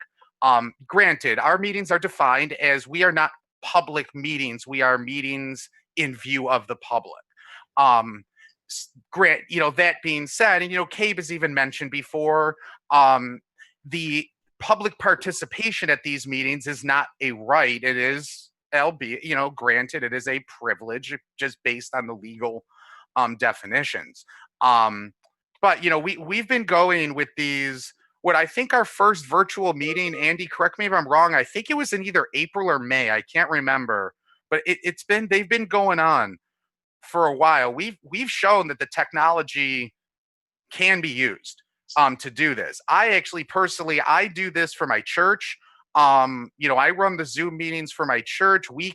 Granted, our meetings are defined as, we are not public meetings. We are meetings in view of the public. That being said, and CABE has even mentioned before, the public participation at these meetings is not a right. It is, granted, it is a privilege just based on the legal definitions. But we've been going with these. What I think our first virtual meeting, Andy, correct me if I'm wrong, I think it was in either April or May. I can't remember, but they've been going on for a while. We've shown that the technology can be used to do this. I actually personally, I do this for my church. I run the Zoom meetings for my church. We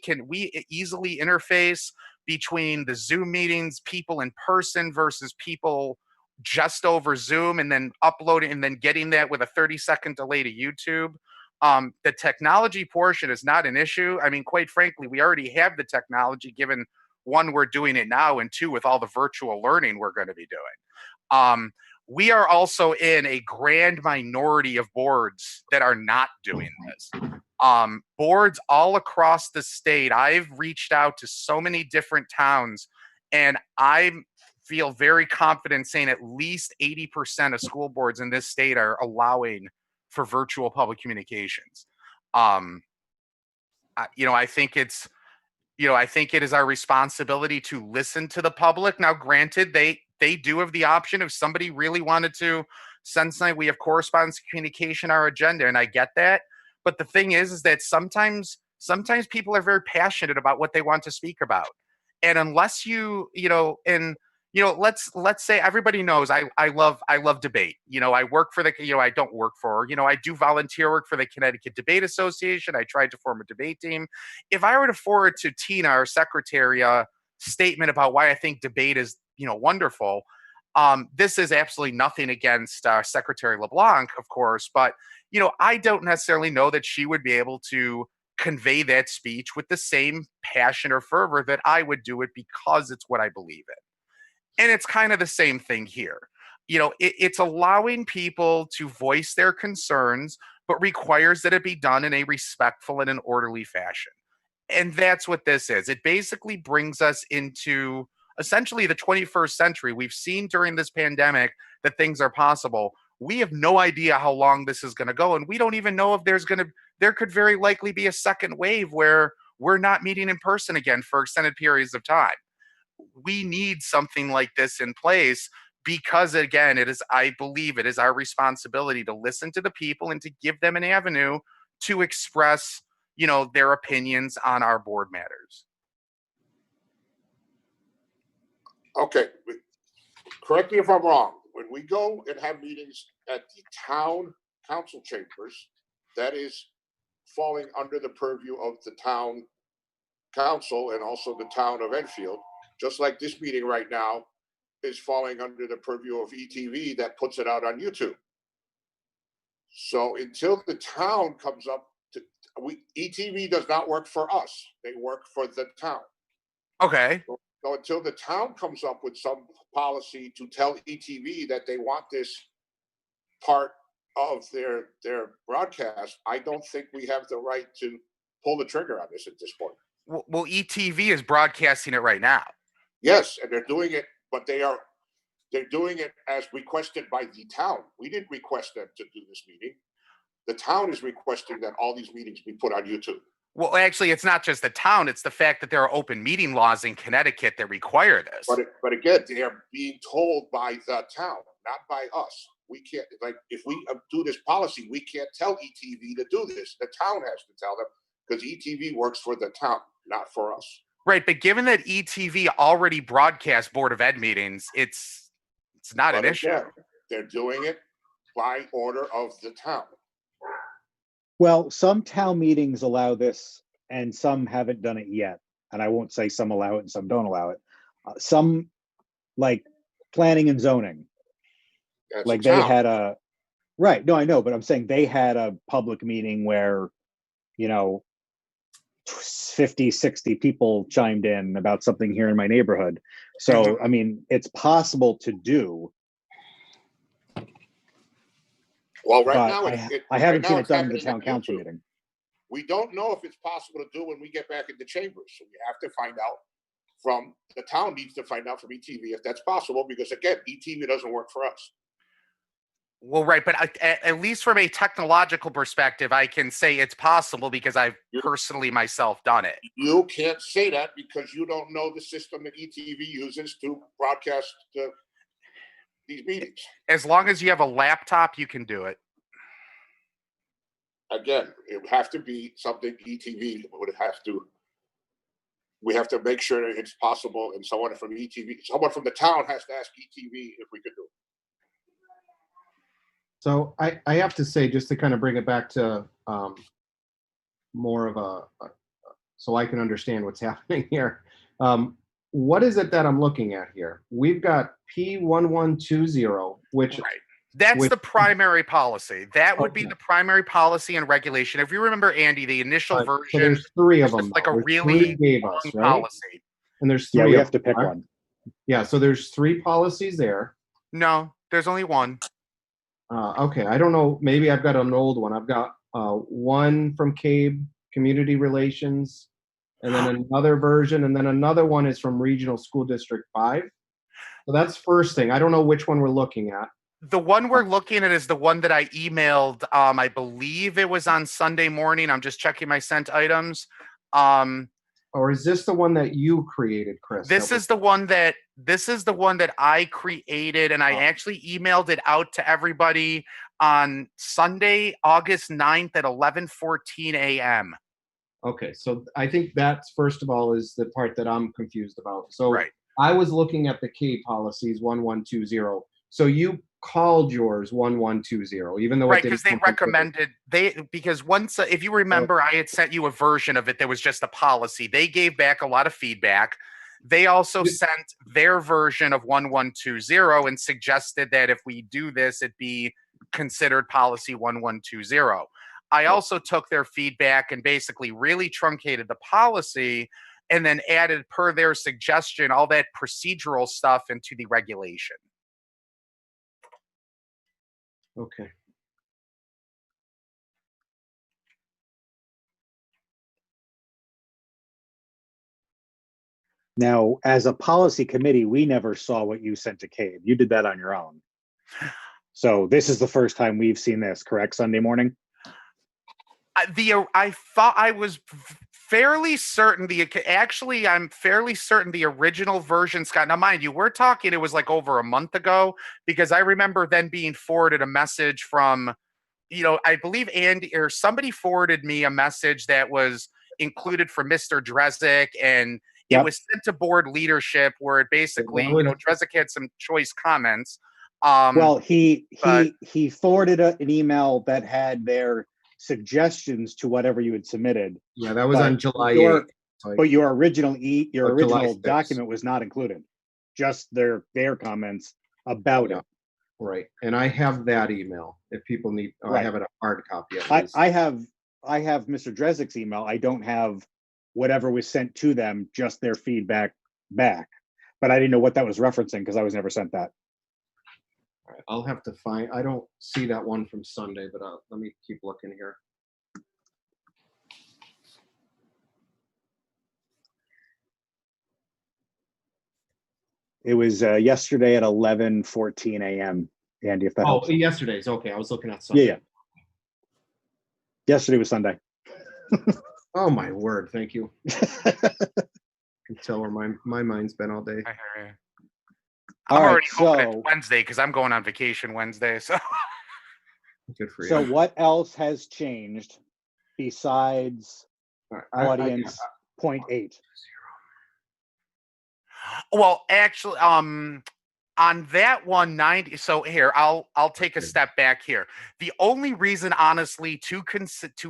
easily interface between the Zoom meetings, people in person versus people just over Zoom, and then uploading and then getting that with a 30-second delay to YouTube. The technology portion is not an issue. I mean, quite frankly, we already have the technology, given one, we're doing it now, and two, with all the virtual learning we're going to be doing. we are also in a grand minority of boards that are not doing this. Boards all across the state. I've reached out to so many different towns, and I feel very confident saying at least 80% of school boards in this state are allowing for virtual public communications. I think it's, I think it is our responsibility to listen to the public. Now, granted, they do have the option if somebody really wanted to send something. We have correspondence communication, our agenda, and I get that. But the thing is that sometimes people are very passionate about what they want to speak about, and unless let's say everybody knows I love debate. I work for the, I don't work for, I do volunteer work for the Connecticut Debate Association. I tried to form a debate team. If I were to forward to Tina, our secretary, a statement about why I think debate is, wonderful, this is absolutely nothing against Secretary LeBlanc, of course, but, I don't necessarily know that she would be able to convey that speech with the same passion or fervor that I would do it, because it's what I believe in. And it's kind of the same thing here. It's allowing people to voice their concerns, but requires that it be done in a respectful and an orderly fashion. And that's what this is. It basically brings us into essentially the 21st century. We've seen during this pandemic that things are possible. We have no idea how long this is going to go. And we don't even know if there could very likely be a second wave where we're not meeting in person again for extended periods of time. We need something like this in place because, again, I believe it is our responsibility to listen to the people and to give them an avenue to express, their opinions on our board matters. Okay, correct me if I'm wrong. When we go and have meetings at the town council chambers, that is falling under the purview of the town council and also the town of Enfield, just like this meeting right now is falling under the purview of ETV that puts it out on YouTube. So until the town comes up to, ETV does not work for us. They work for the town. Okay. So until the town comes up with some policy to tell ETV that they want this part of their broadcast, I don't think we have the right to pull the trigger on this at this point. Well, ETV is broadcasting it right now. Yes, and they're doing it, but they're doing it as requested by the town. We didn't request them to do this meeting. The town is requesting that all these meetings be put on YouTube. Well, actually, it's not just the town. It's the fact that there are open meeting laws in Connecticut that require this. But again, they are being told by the town, not by us. We can't, like, if we do this policy, we can't tell ETV to do this. The town has to tell them, because ETV works for the town, not for us. Right, but given that ETV already broadcasts Board of Ed meetings, it's not an issue. They're doing it by order of the town. Well, some town meetings allow this and some haven't done it yet. And I won't say some allow it and some don't allow it. Some, like planning and zoning, That's like the they town. had a, right, no, I know, but I'm saying they had a public meeting where, 50, 60 people chimed in about something here in my neighborhood. So, I mean, it's possible to do. Well, right But now, I haven't right seen now it it's done in the happening town on council YouTube. meeting. We don't know if it's possible to do when we get back into chambers. So we have to find out from the town needs to find out from ETV if that's possible, because again, ETV doesn't work for us. Well, right, but at least from a technological perspective, I can say it's possible because I've personally myself done it. You can't say that because you don't know the system that ETV uses to broadcast these meetings. As long as you have a laptop, you can do it. Again, it would have to be something ETV would have to. We have to make sure that it's possible, and someone from ETV, someone from the town has to ask ETV if we could do it. So I have to say, just to kind of bring it back to more of so I can understand what's happening here. What is it that I'm looking at here? We've got P1120, which Right. That's the primary policy. That would be Okay. the primary policy and regulation. If you remember, Andy, the initial so version there's three of was them. just like a There's really three gave long us, right? policy. And there's Yeah, three we of have to them, pick right? one. Yeah, so there's three policies there. No, There's only one. Okay, I don't know, maybe I've got an old one. I've got one from CABE, Community Relations, and then another version, and then another one is from Regional School District 5. So that's first thing. I don't know which one we're looking at. The one we're looking at is the one that I emailed. I believe it was on Sunday morning. I'm just checking my sent items. Or is this the one that you created, Chris? This is the one that I created, and I Oh. actually emailed it out to everybody on Sunday, August 9th at 11:14 a.m. Okay, so I think that's, first of all, is the part that I'm confused about. So Right. I was looking at the K policies 1120. So you called yours 1120, even though it Right, didn't because they come from CABE. recommended because once if you remember, I had sent you a version of it that was just a policy. They gave back a lot of feedback. They also Yeah. sent their version of 1120 and suggested that if we do this, it be considered policy 1120. I also took their feedback and basically really truncated the policy and then added, per their suggestion, all that procedural stuff into the regulation. Okay. Now, as a policy committee, we never saw what you sent to CABE. You did that on your own. So this is the first time we've seen this, correct? Sunday morning? I thought I was fairly certain I'm fairly certain the original version, Scott. Now, mind you, we're talking, it was like over a month ago, because I remember then being forwarded a message from, I believe Andy or somebody forwarded me a message that was included for Mr. Drezik, and it Yep. was sent to board leadership where it basically, That was- Drezik had some choice comments. Well, he but- forwarded an email that had their suggestions to whatever you had submitted, Yeah, that was But on July your- 8th. Like, but your original Or July original 6th. document was not included. Just their comments about Yeah. it. right. And I have that email if people need, I Right. have it a hard copy at I least. have Mr. Drezik's email. I don't have whatever was sent to them, just their feedback back. But I didn't know what that was referencing because I was never sent that. All right, I'll have to find, I don't see that one from Sunday, but let me keep looking here. It was yesterday at 11:14 a.m. Andy, if that Oh, helps. yesterday's, okay, I was looking at Yeah, Sunday. yeah. Yesterday was Sunday. Oh, my word, thank you. Can tell where my mind's been all day. I hear you. All I'm right, already hoping so it's Wednesday because I'm going on vacation Wednesday. So Good for you. so what else has changed besides All right, audience point 8? well, actually, on that 190. So here, I'll take a step back here. The only reason, honestly, to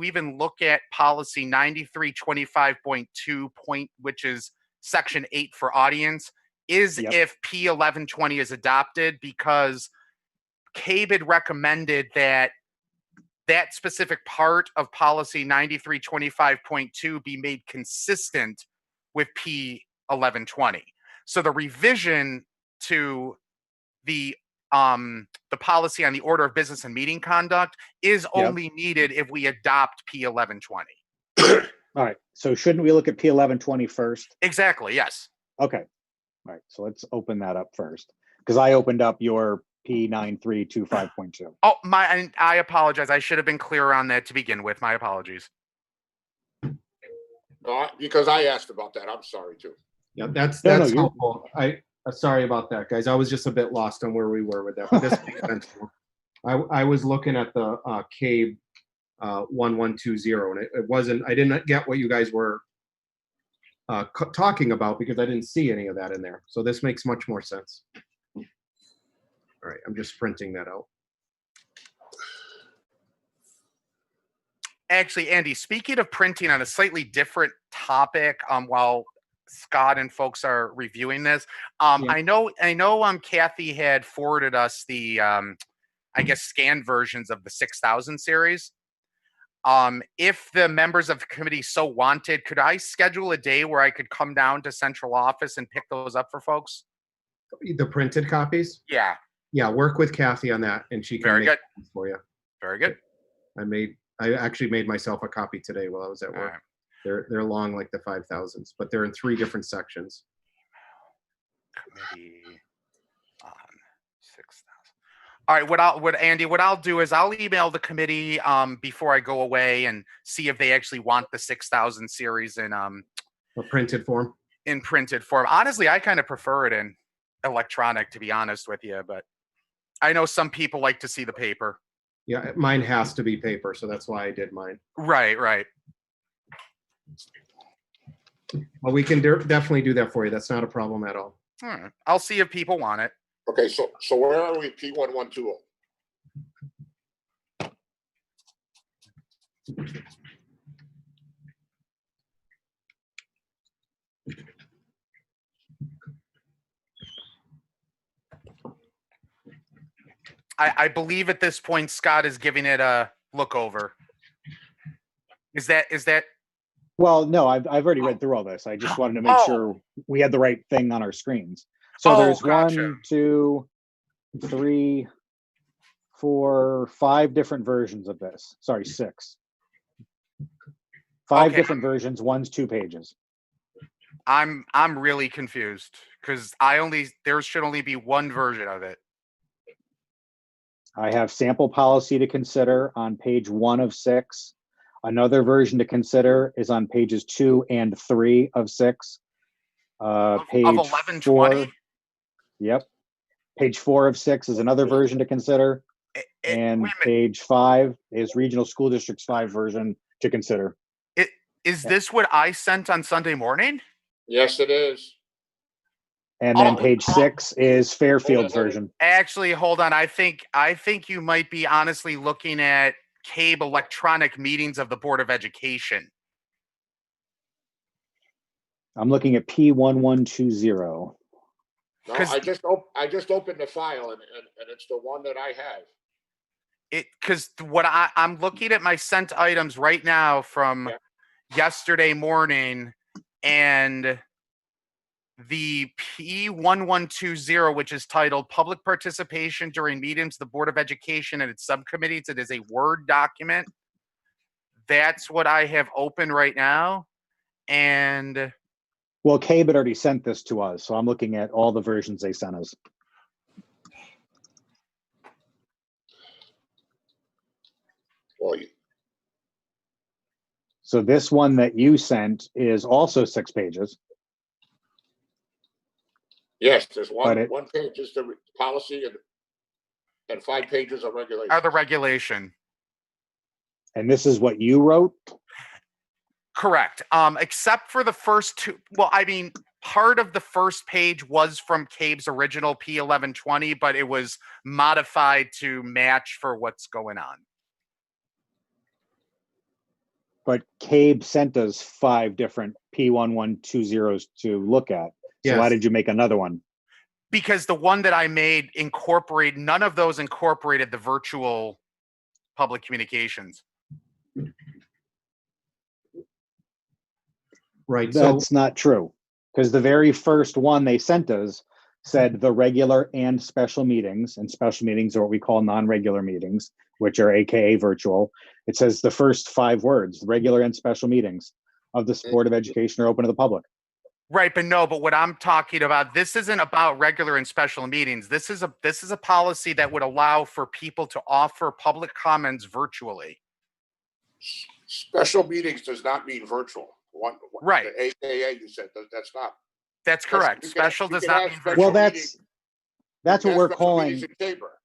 even look at policy 9325.2 which is section 8 for audience, is Yep. if P1120 is adopted, because CABE had recommended that specific part of policy 9325.2 be made consistent with P1120. So the revision to the policy on the order of business and meeting conduct is Yep. only needed if we adopt P1120. All right, so shouldn't we look at P1120 first? Exactly. Yes. Okay. All right, so let's open that up first because I opened up your P9325.2. Oh, I apologize. I should have been clearer on that to begin with. My apologies. Because I asked about that. I'm sorry too. Yeah, that's No, you're- helpful. Sorry about that, guys. I was just a bit lost on where we were with that, but this makes sense. I was looking at the CABE 1120, and it wasn't, I didn't get what you guys were talking about because I didn't see any of that in there. So this makes much more sense. All right, I'm just printing that out. Actually, Andy, speaking of printing on a slightly different topic, while Scott and folks are reviewing this, Yeah. I know, Kathy had forwarded us the, I guess, scanned versions of the 6000 series. If the members of the committee so wanted, could I schedule a day where I could come down to central office and pick those up for folks? The printed copies? Yeah. Yeah, work with Kathy on that and she can Very make good. it for you. Very good. I actually made myself a copy today while I was at All work. right. They're long like the 5,000s, but they're in 3 different sections. Committee on 6,000. All right, what I'll do is I'll email the committee before I go away and see if they actually want the 6,000 series A printed form. in printed form. Honestly, I kind of prefer it in electronic, to be honest with you, but I know some people like to see the paper. Yeah, mine has to be paper, so that's why I did mine. Right, right. Well, we can definitely do that for you. That's not a problem at all. All right. I'll see if people want it. Okay, so where are we, P1120? I believe at this point Scott is giving it a look over. Is that Well, no, I've already read through all this. I just wanted to make sure we had the right thing on our screens. So Oh, there's gotcha. 1, 2, 3, 4, 5 different versions of this. Sorry, 6. 5 Okay. different versions. One's 2 pages. I'm really confused because there should only be one version of it. I have sample policy to consider on page 1 of 6. Another version to consider is on pages 2 and 3 of 6. Page 1120? 4. Yep. Page 4 of 6 is another version to consider. And wait a minute. page 5 is Regional School District's 5 version to consider. Is this what I sent on Sunday morning? Yes, it is. And then Oh, page 6 is Fairfield's hold on. version. Actually, hold on. I think you might be honestly looking at CABE electronic meetings of the Board of Education. I'm looking at P1120. No, 'Cause- I just opened the file and it's the one that I have. Because what I'm looking at my sent items right now from Yeah. yesterday morning, and the P1120, which is titled Public Participation During Meetings of the Board of Education and its subcommittees. It is a Word document. That's what I have open right now. And Well, CABE had already sent this to us, so I'm looking at all the versions they sent us. Well, So this one that you sent is also 6 pages. yes, there's But one page is the policy and 5 pages of regulation. are the regulation. And this is what you wrote? Correct. Except for the first 2. Well, I mean, part of the first page was from CABE's original P1120, but it was modified to match for what's going on. But CABE sent us 5 different P1120s to look at. So why Yes. did you make another one? Because the one that I made none of those incorporated the virtual public communications. Right. So That's not true. Because the very first one they sent us said the regular and special meetings, and special meetings are what we call non-regular meetings, which are AKA virtual. It says the first 5 words, regular and special meetings of the Board of Education are open to the public. Right, but what I'm talking about, this isn't about regular and special meetings. This is a policy that would allow for people to offer public comments virtually. Special meetings does not mean virtual. Right. The AKA you said, that's not. That's correct. You can- Special you does can not have mean special virtual. Well, meetings. that's what That's we're special calling, meetings in Tabor.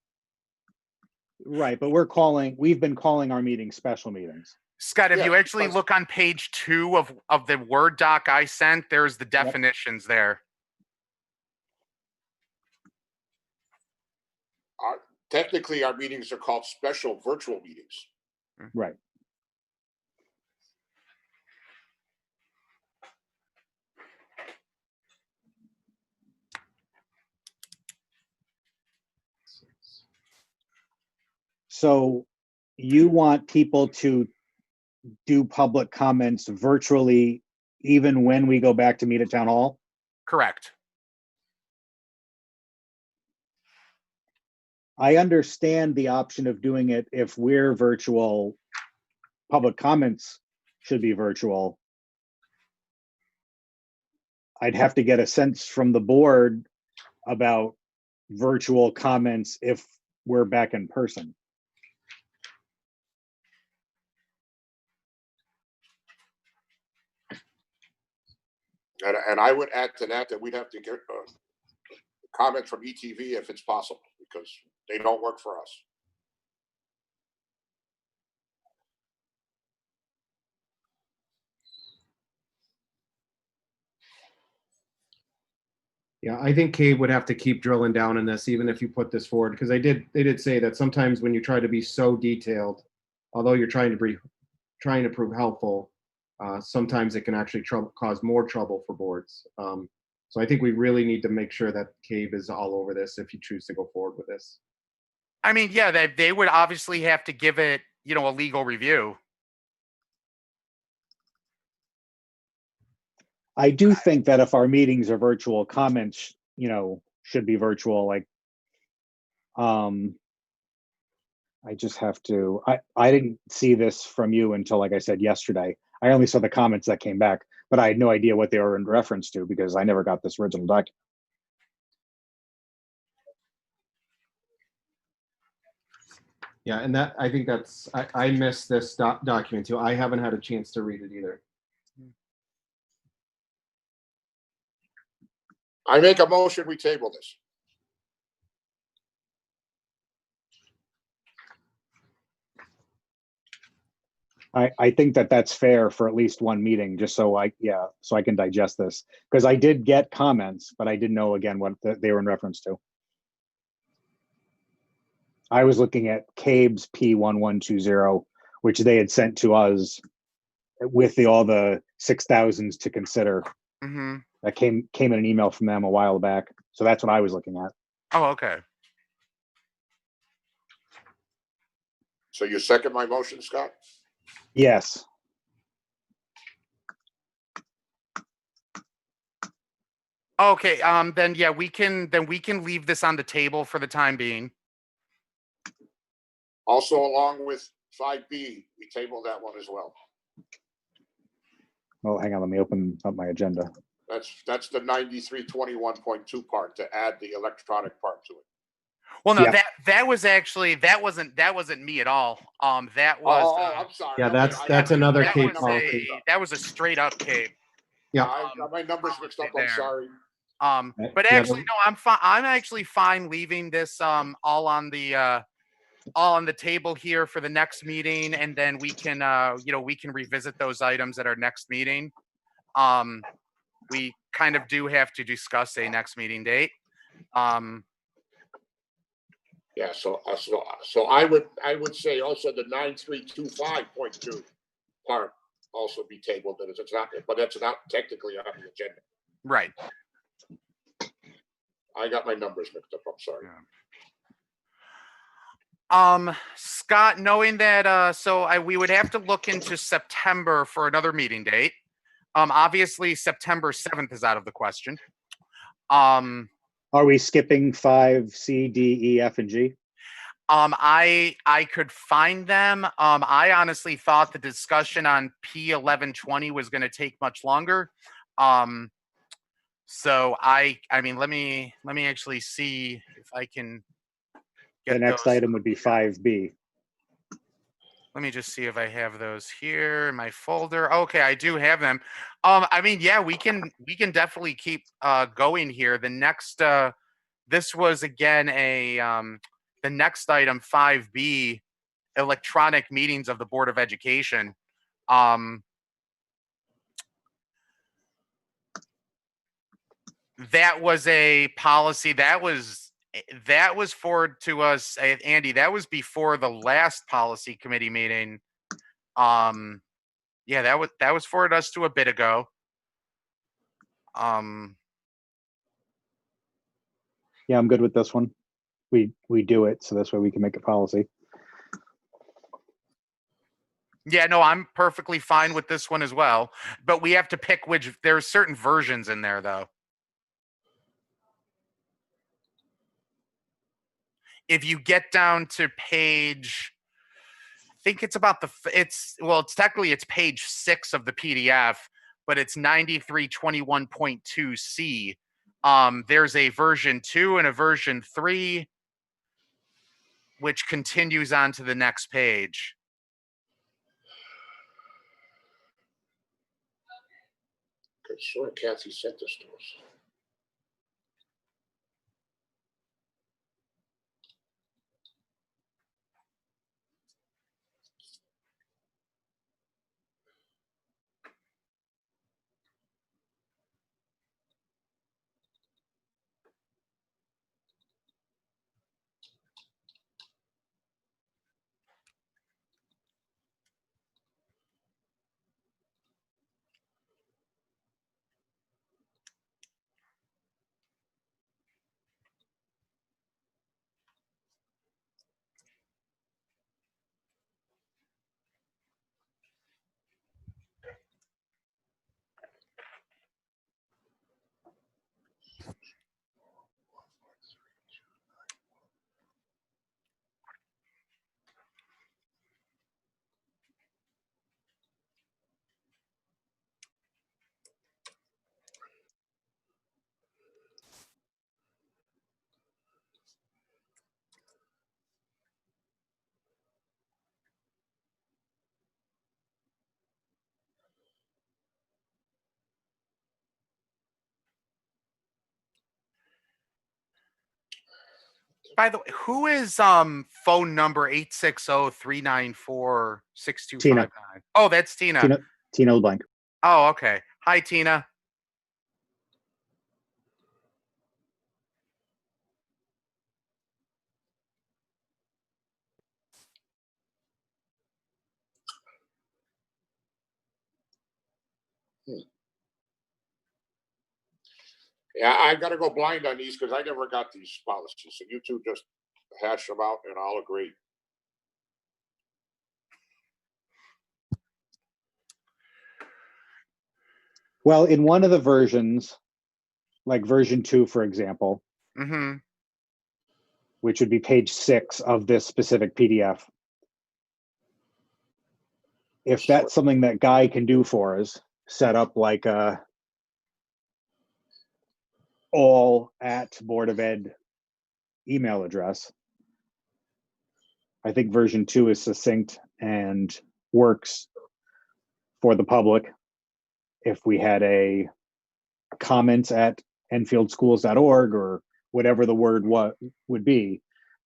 right, but we've been calling our meetings special meetings. Scott, if you Yes, actually because- look on page 2 of the Word doc I sent, there's the definitions there. Technically, our meetings are called special virtual meetings. Right. So you want people to do public comments virtually even when we go back to meet at town hall? Correct. I understand the option of doing it if we're virtual. Public comments should be virtual. I'd have to get a sense from the board about virtual comments if we're back in person. And I would add to that we'd have to get comments from ETV if it's possible, because they don't work for us. Yeah, I think Cave would have to keep drilling down in this, even if you put this forward, because they did say that sometimes when you try to be so detailed, although you're trying to prove helpful, sometimes it can actually cause more trouble for boards. So I think we really need to make sure that Cave is all over this if you choose to go forward with this. I mean, yeah, they would obviously have to give it, a legal review. I do think that if our meetings are virtual, comments, should be virtual. Like, I just have to. I didn't see this from you until, like I said, yesterday. I only saw the comments that came back, but I had no idea what they were in reference to because I never got this original document. Yeah, and I think I missed this document too. I haven't had a chance to read it either. I make a motion, we table this. I think that that's fair for at least one meeting, just so I can digest this, because I did get comments, but I didn't know again what they were in reference to. I was looking at CABE's P1120, which they had sent to us with all the 6,000s to consider. Mm-hmm. That came in an email from them a while back. So that's what I was looking at. Oh, okay. So you second my motion, Scott? Yes. Okay. Then yeah, we can leave this on the table for the time being. Also, along with 5B, we table that one as well. Oh, hang on. Let me open up my agenda. That's the 9321.2 part, to add the electronic part to it. Well, no, Yeah. that was actually that wasn't me at all. That was I'm sorry. Yeah, Okay, that's another that Cave was policy. that was a straight up Cape. Yeah. I got my numbers mixed up. I'm There. sorry. But Yeah, actually, no, I'm fine. I'm actually fine leaving this all on the table here for the next meeting, and then we can we can revisit those items at our next meeting. We kind of do have to discuss a next meeting date. Yeah, so I would say also the 9325.2 part also be tabled, but it's not, but that's not technically on the agenda. Right. I got my numbers mixed up. I'm sorry. Scott, knowing that, we would have to look into September for another meeting date. Obviously September 7th is out of the question. Are we skipping 5C, D, E, F, and G? I could find them. I honestly thought the discussion on P1120 was going to take much longer. So I mean, let me actually see if I can get The next those. item would be 5B. Let me just see if I have those here in my folder. Okay, I do have them. I mean, yeah, we can definitely keep going here. The next this was again the next item, 5B, electronic meetings of the Board of Education. That was a policy that was forwarded to us, Andy. That was before the last policy committee meeting. Yeah, that was forwarded us to a bit ago. Yeah, I'm good with this one. We do it so this way we can make a policy. Yeah, no, I'm perfectly fine with this one as well. But we have to pick which. There's certain versions in there, though. if you get down to page, I think it's about it's technically it's page 6 of the PDF, but it's 9321.2C. There's a version 2 and a version 3, which continues on to the next page. Good, sure, Kathy sent this to us. By the way, who is phone number 860-394-6259? Oh, that's Tina. Tina LeBlanc. Oh, okay. Hi, Tina. Yeah, I gotta go blind on these because I never got these policies. So you two just hash them out and I'll agree. Well, in one of the versions, like version 2, for example, Mm-hmm. which would be page 6 of this specific PDF, if that's something that Guy can do for us, set up like a all at Board of Ed email address. I think version 2 is succinct and works for the public. If we had a comments at enfieldschools.org or whatever the word would be,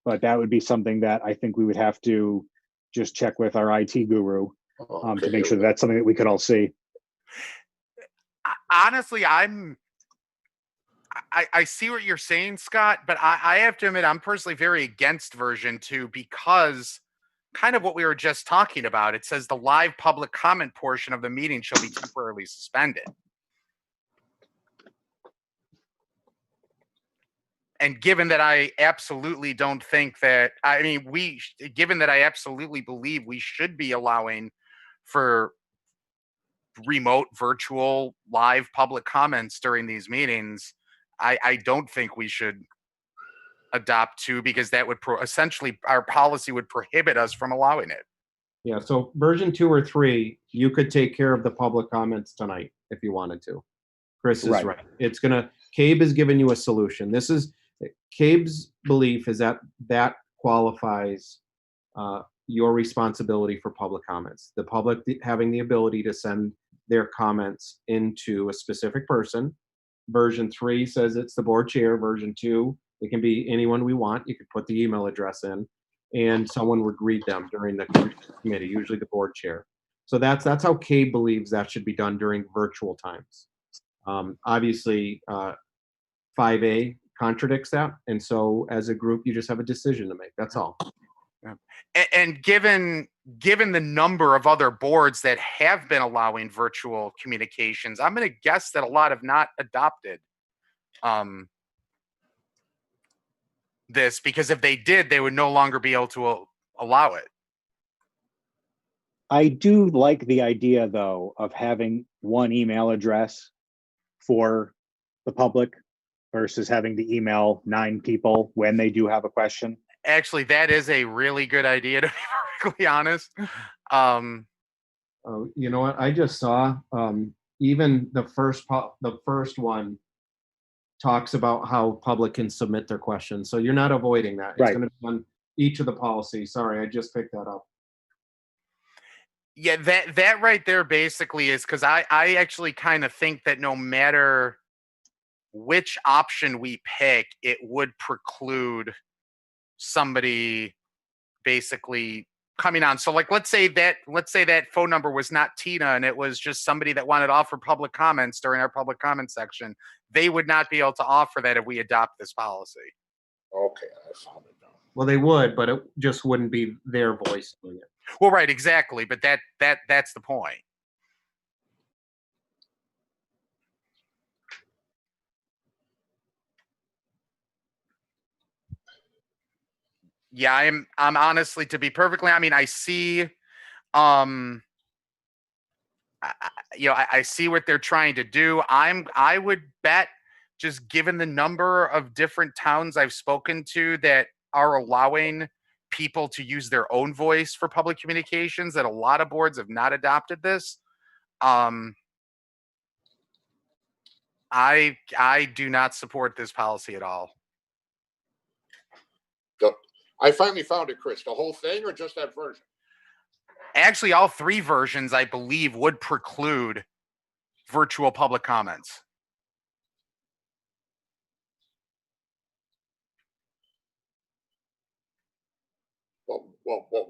but that would be something that I think we would have to just check with our IT guru to make sure that's something that we could all see. Honestly, I see what you're saying, Scott, but I have to admit I'm personally very against version 2 because kind of what we were just talking about. It says the live public comment portion of the meeting shall be temporarily suspended. And given that I absolutely don't think that, I mean, given that I absolutely believe we should be allowing for remote, virtual, live public comments during these meetings, I don't think we should adopt 2 because that would essentially our policy would prohibit us from allowing it. Yeah, so version 2 or 3, you could take care of the public comments tonight if you wanted to. Chris is right. It's gonna, CABE has given you a solution. This is, CABE's belief is that that qualifies your responsibility for public comments. The public having the ability to send their comments into a specific person. Version 3 says it's the board chair. Version 2, it can be anyone we want. You could put the email address in and someone would read them during the committee, usually the board chair. So that's how CABE believes that should be done during virtual times. Obviously, 5A contradicts that. And so as a group, you just have a decision to make. That's all. Yeah. And given the number of other boards that have been allowing virtual communications, I'm going to guess that a lot have not adopted this, because if they did, they would no longer be able to allow it. I do like the idea, though, of having one email address for the public versus having to email 9 people when they do have a question. Actually, that is a really good idea, to be perfectly honest. Um, Oh, you know what? I just saw, even the first one talks about how public can submit their questions. So you're not avoiding that. It's Right. gonna be on each of the policies. Sorry, I just picked that up. yeah, that right there basically is because I actually kind of think that no matter which option we pick, it would preclude somebody basically coming on. So like let's say that phone number was not Tina and it was just somebody that wanted to offer public comments during our public comment section. They would not be able to offer that if we adopt this policy. Okay, I found it now. Well, they would, but it just wouldn't be their voice doing it. Well, right, exactly. But that's the point. Yeah, I'm honestly, to be perfectly, I mean, I see um I see what they're trying to do. I would bet, just given the number of different towns I've spoken to that are allowing people to use their own voice for public communications, that a lot of boards have not adopted this. Um, I do not support this policy at all. I finally found it, Chris. The whole thing or just that version? Actually, all three versions, I believe, would preclude virtual public comments. Well,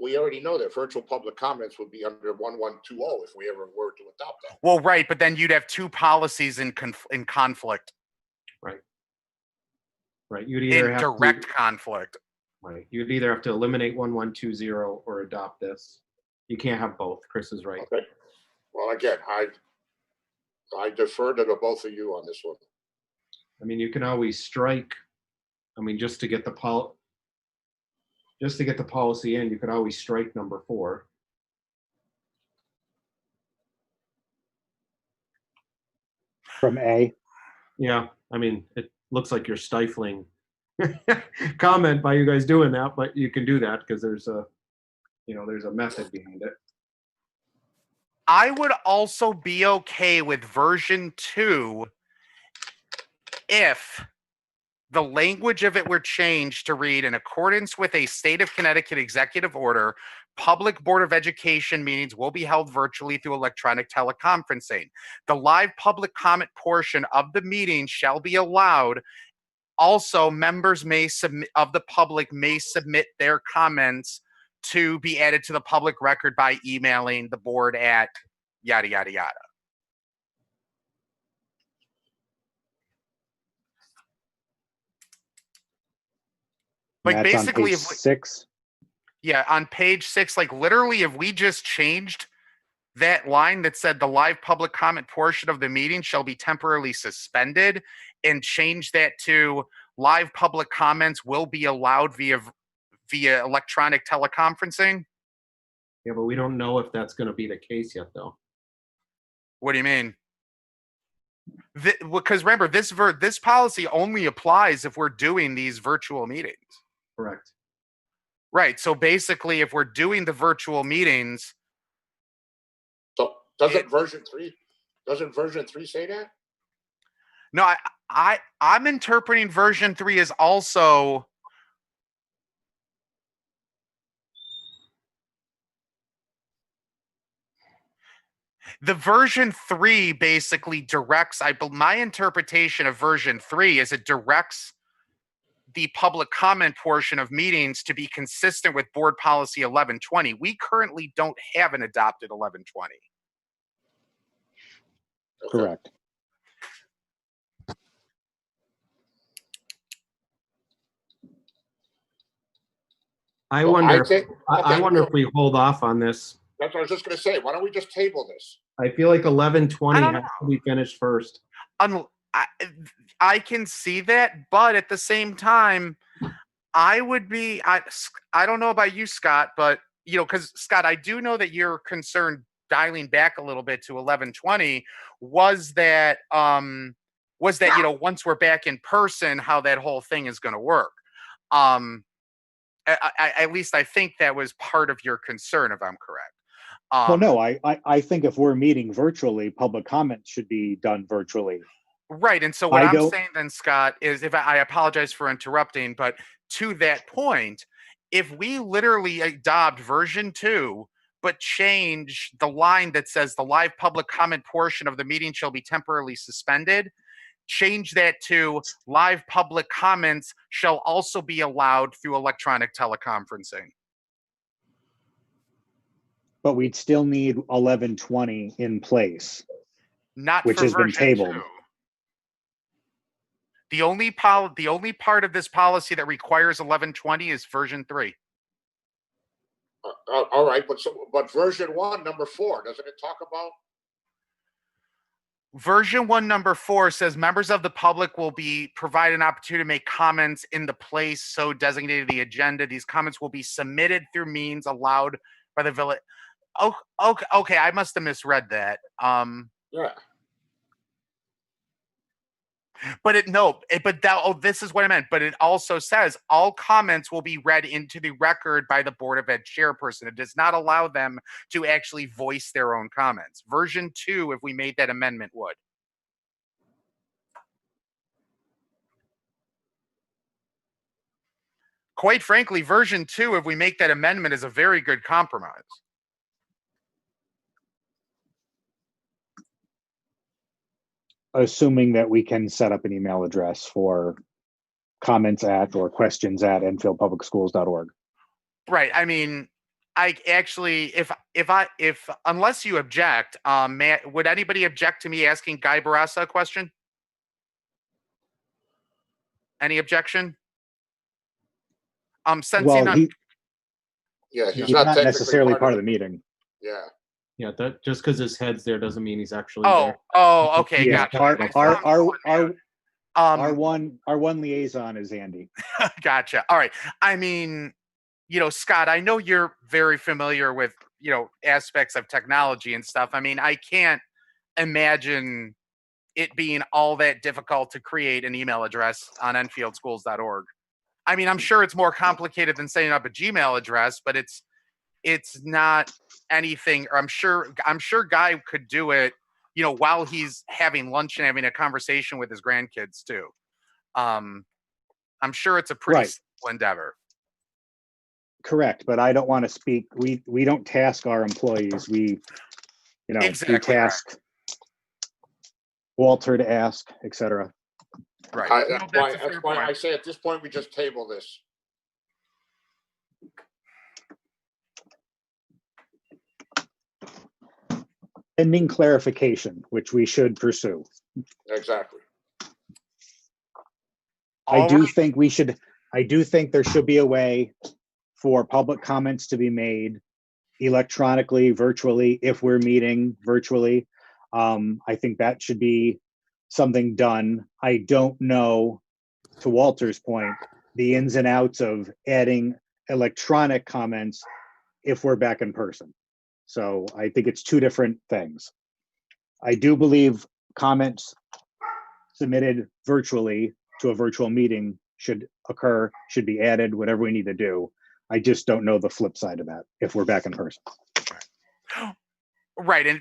we already know that virtual public comments would be under 1120 if we ever were to adopt that. Well, right, but then you'd have two policies in conflict, Right. You'd either in have direct to, conflict. right. You'd either have to eliminate 1120 or adopt this. You can't have both. Chris is right. Okay. Well, again, I defer to the both of you on this one. I mean, you can always strike. I mean, just to get the policy in, you could always strike number 4. From A. Yeah, I mean, it looks like you're stifling comment by you guys doing that, but you can do that because there's a method behind it. I would also be okay with version 2 if the language of it were changed to read, in accordance with a state of Connecticut executive order, public Board of Education meetings will be held virtually through electronic teleconferencing. The live public comment portion of the meeting shall be allowed. Also, members of the public may submit their comments to be added to the public record by emailing the board at yada, yada, yada. Like, That's on basically, page 6. yeah, on page 6, like literally, if we just changed that line that said the live public comment portion of the meeting shall be temporarily suspended and change that to live public comments will be allowed via electronic teleconferencing. Yeah, but we don't know if that's going to be the case yet, though. What do you mean? Because remember, this policy only applies if we're doing these virtual meetings. Correct. Right. So basically, if we're doing the virtual meetings, So doesn't version 3 say that? no, I'm interpreting version 3 as also the version 3 basically directs, my interpretation of version 3 is it directs the public comment portion of meetings to be consistent with board policy 1120. We currently don't have an adopted 1120. Okay. Correct. I Well, wonder. think- I okay, wonder if we hold off on this. That's what I was just going to say. Why don't we just table this? I feel like 1120 I don't has to be finished first. I can see that, but at the same time, I don't know about you, Scott, but because Scott, I do know that you're concerned dialing back a little bit to 1120 was that once we're back in person, how that whole thing is going to work. At least I think that was part of your concern, if I'm correct. Well, no, I think if we're meeting virtually, public comment should be done virtually. Right. And so what I I'm don't- saying then, Scott, is if I apologize for interrupting, but to that point, if we literally adopt version 2, but change the line that says the live public comment portion of the meeting shall be temporarily suspended, change that to live public comments shall also be allowed through electronic teleconferencing. But we'd still need 1120 in place. Not Which for has been version tabled. 2. The only part of this policy that requires 1120 is version 3. All right, but version 1, number 4, doesn't it talk about? Version 1, number 4 says members of the public will be provided an opportunity to make comments in the place so designated in the agenda. These comments will be submitted through means allowed by the village. Oh, okay. I must have misread that. Yeah. But this is what I meant. But it also says all comments will be read into the record by the Board of Ed chairperson. It does not allow them to actually voice their own comments. Version 2, if we made that amendment, would. Quite frankly, version 2, if we make that amendment, is a very good compromise. Assuming that we can set up an email address for comments at or questions at enfieldpublicschools.org. Right. I mean, I actually, if unless you object, would anybody object to me asking Guy Barassa a question? Any objection? Sensing Well, none. Yeah, he's he's not not technically necessarily part of the meeting. Yeah. Yeah, that just because his head's there doesn't mean he's actually Oh, there. okay, Yeah, gotcha. our one liaison is Andy. Gotcha. All right. I mean, Scott, I know you're very familiar with, aspects of technology and stuff. I mean, I can't imagine it being all that difficult to create an email address on enfieldschools.org. I mean, I'm sure it's more complicated than setting up a Gmail address, but it's not anything. Or I'm sure Guy could do it, while he's having lunch and having a conversation with his grandkids too. I'm sure it's a pretty Right. simple endeavor. Correct, but I don't want to speak. We don't task our employees. We Exactly, task Walter to ask, etc. Right. That's why I say at this point, we just table this. Pending clarification, which we should pursue. Exactly. I do think there should be a way for public comments to be made electronically, virtually, if we're meeting virtually. I think that should be something done. I don't know, to Walter's point, the ins and outs of adding electronic comments if we're back in person. So I think it's two different things. I do believe comments submitted virtually to a virtual meeting should be added, whatever we need to do. I just don't know the flip side of that if we're back in person. Right. And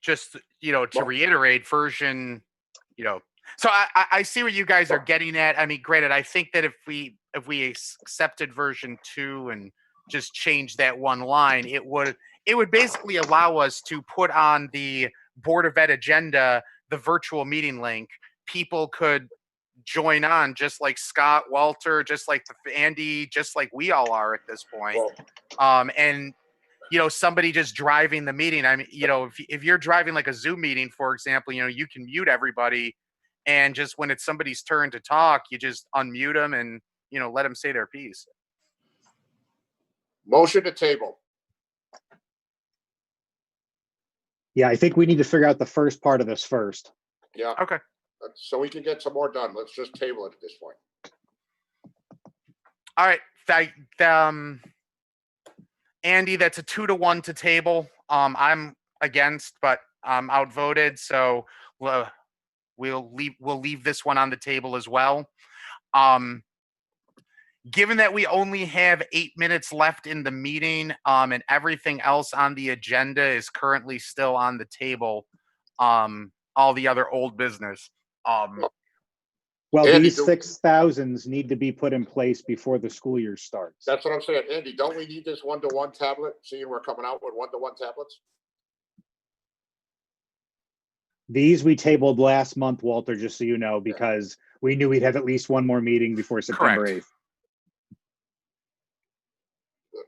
just, to reiterate, version, so I see where you guys are getting at. I mean, granted, I think that if we accepted version 2 and just change that one line, it would basically allow us to put on the Board of Ed agenda the virtual meeting link. People could join on, just like Scott, Walter, just like Andy, just like we all are at this point. And somebody just driving the meeting. I mean, if you're driving like a Zoom meeting, for example, you can mute everybody, and just when it's somebody's turn to talk, you just unmute them and let them say their piece. Motion to table. Yeah, I think we need to figure out the first part of this first. Yeah. Okay. So we can get some more done. Let's just table it at this point. All right. Andy, that's a 2-1 to table. I'm against, but I'm outvoted, so we'll leave this one on the table as well. given that we only have 8 minutes left in the meeting, and everything else on the agenda is currently still on the table, all the other old business. Well, Andy, these do- 6,000s need to be put in place before the school year starts. That's what I'm saying. Andy, don't we need this one-to-one tablet? Seeing we're coming out with one-to-one tablets? These we tabled last month, Walter, just so you know, because we knew we'd have at least one more meeting before September Correct. 8th.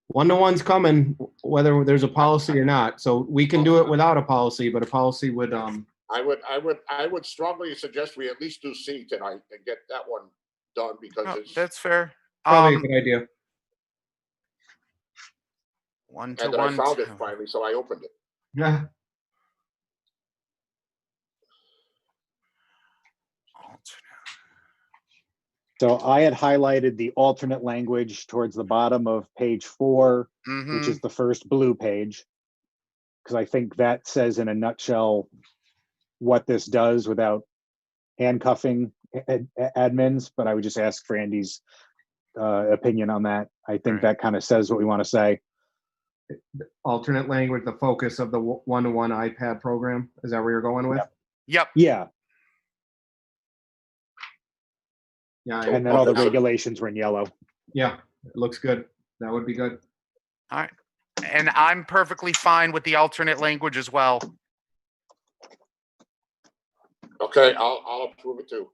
One-to-one's coming, whether there's a policy or not. So we can do it without a policy, but a policy would, I would strongly suggest we at least do C tonight and get that one done because No, it's, that's fair. probably a good idea. One and to then I one. found it finally, so I opened it. Yeah. So I had highlighted the alternate language towards the bottom of page 4, Mm-hmm. which is the first blue page. Because I think that says in a nutshell what this does without handcuffing admins, but I would just ask for Andy's opinion on that. I think Right. that kind of says what we want to say. Alternate language, the focus of the one-to-one iPad program. Is that where you're going with? Yep. Yeah, Yeah. and then all the regulations were in yellow. Yeah, it looks good. That would be good. All right. And I'm perfectly fine with the alternate language as well. Okay, I'll approve it too.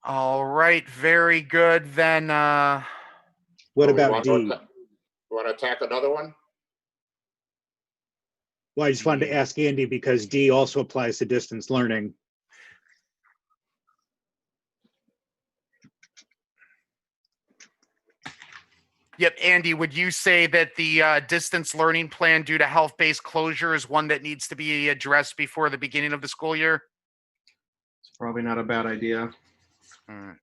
All right. Very good. Then, What Do we about wanna D? Want to attack another one? Well, I just wanted to ask Andy because D also applies to distance learning. yep. Andy, would you say that the distance learning plan due to health-based closure is one that needs to be addressed before the beginning of the school year? It's probably not a bad idea. All right.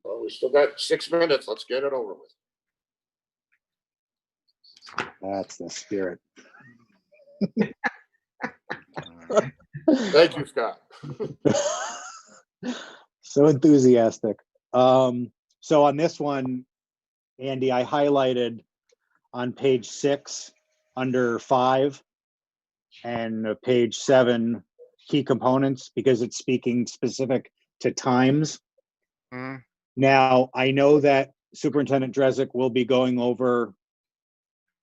Well, we still got 6 minutes. Let's get it over with. That's the spirit. Thank you, Scott. So enthusiastic. So on this one, Andy, I highlighted on page 6 under 5 and page 7 key components because it's speaking specific to times. Mm, Now, I know that Superintendent Drezek will be going over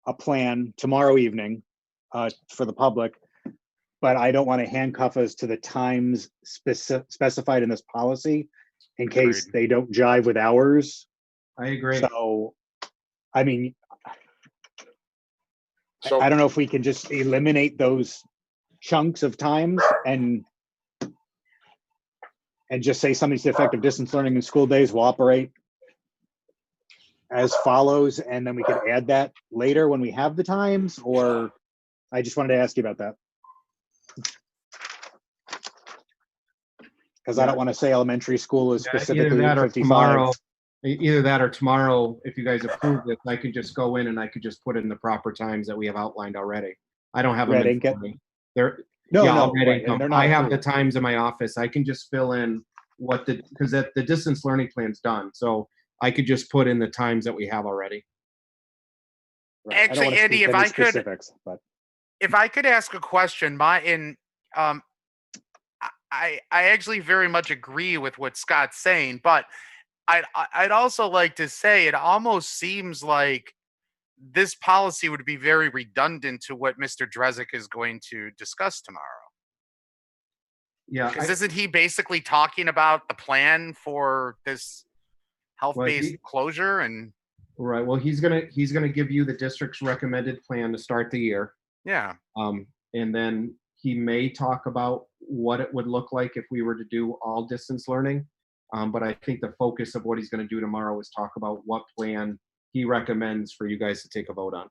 a plan tomorrow evening for the public, but I don't want to handcuff us to the times specified in this policy in case Agreed. they don't jive with ours. I agree. So, I mean, So I don't know if we can just eliminate those chunks of times and just say something to the effect of distance learning in school days will operate as follows, and then we could add that later when we have the times, or I just wanted to ask you about that. Because I don't want to say elementary school is Yeah, either specifically that or 55. tomorrow. Either that or tomorrow, if you guys approve this, I could just go in and I could just put in the proper times that we have outlined already. I don't have them Red in ink front it? of me. They're, No, yeah, no, I'll red right, ink and them. they're not I have the approved. times in my office. I can just fill in what because the distance learning plan's done. So I could just put in the times that we have already. Right. I don't Actually, want to Andy, speak to if any I could- specifics, but if I could ask a question, I actually very much agree with what Scott's saying, but I'd also like to say it almost seems like this policy would be very redundant to what Mr. Drezek is going to discuss tomorrow. Yeah. Because isn't he basically talking about the plan for this health-based closure? And Right. Well, he's gonna give you the district's recommended plan to start the year. yeah, And then he may talk about what it would look like if we were to do all distance learning. But I think the focus of what he's going to do tomorrow is talk about what plan he recommends for you guys to take a vote on.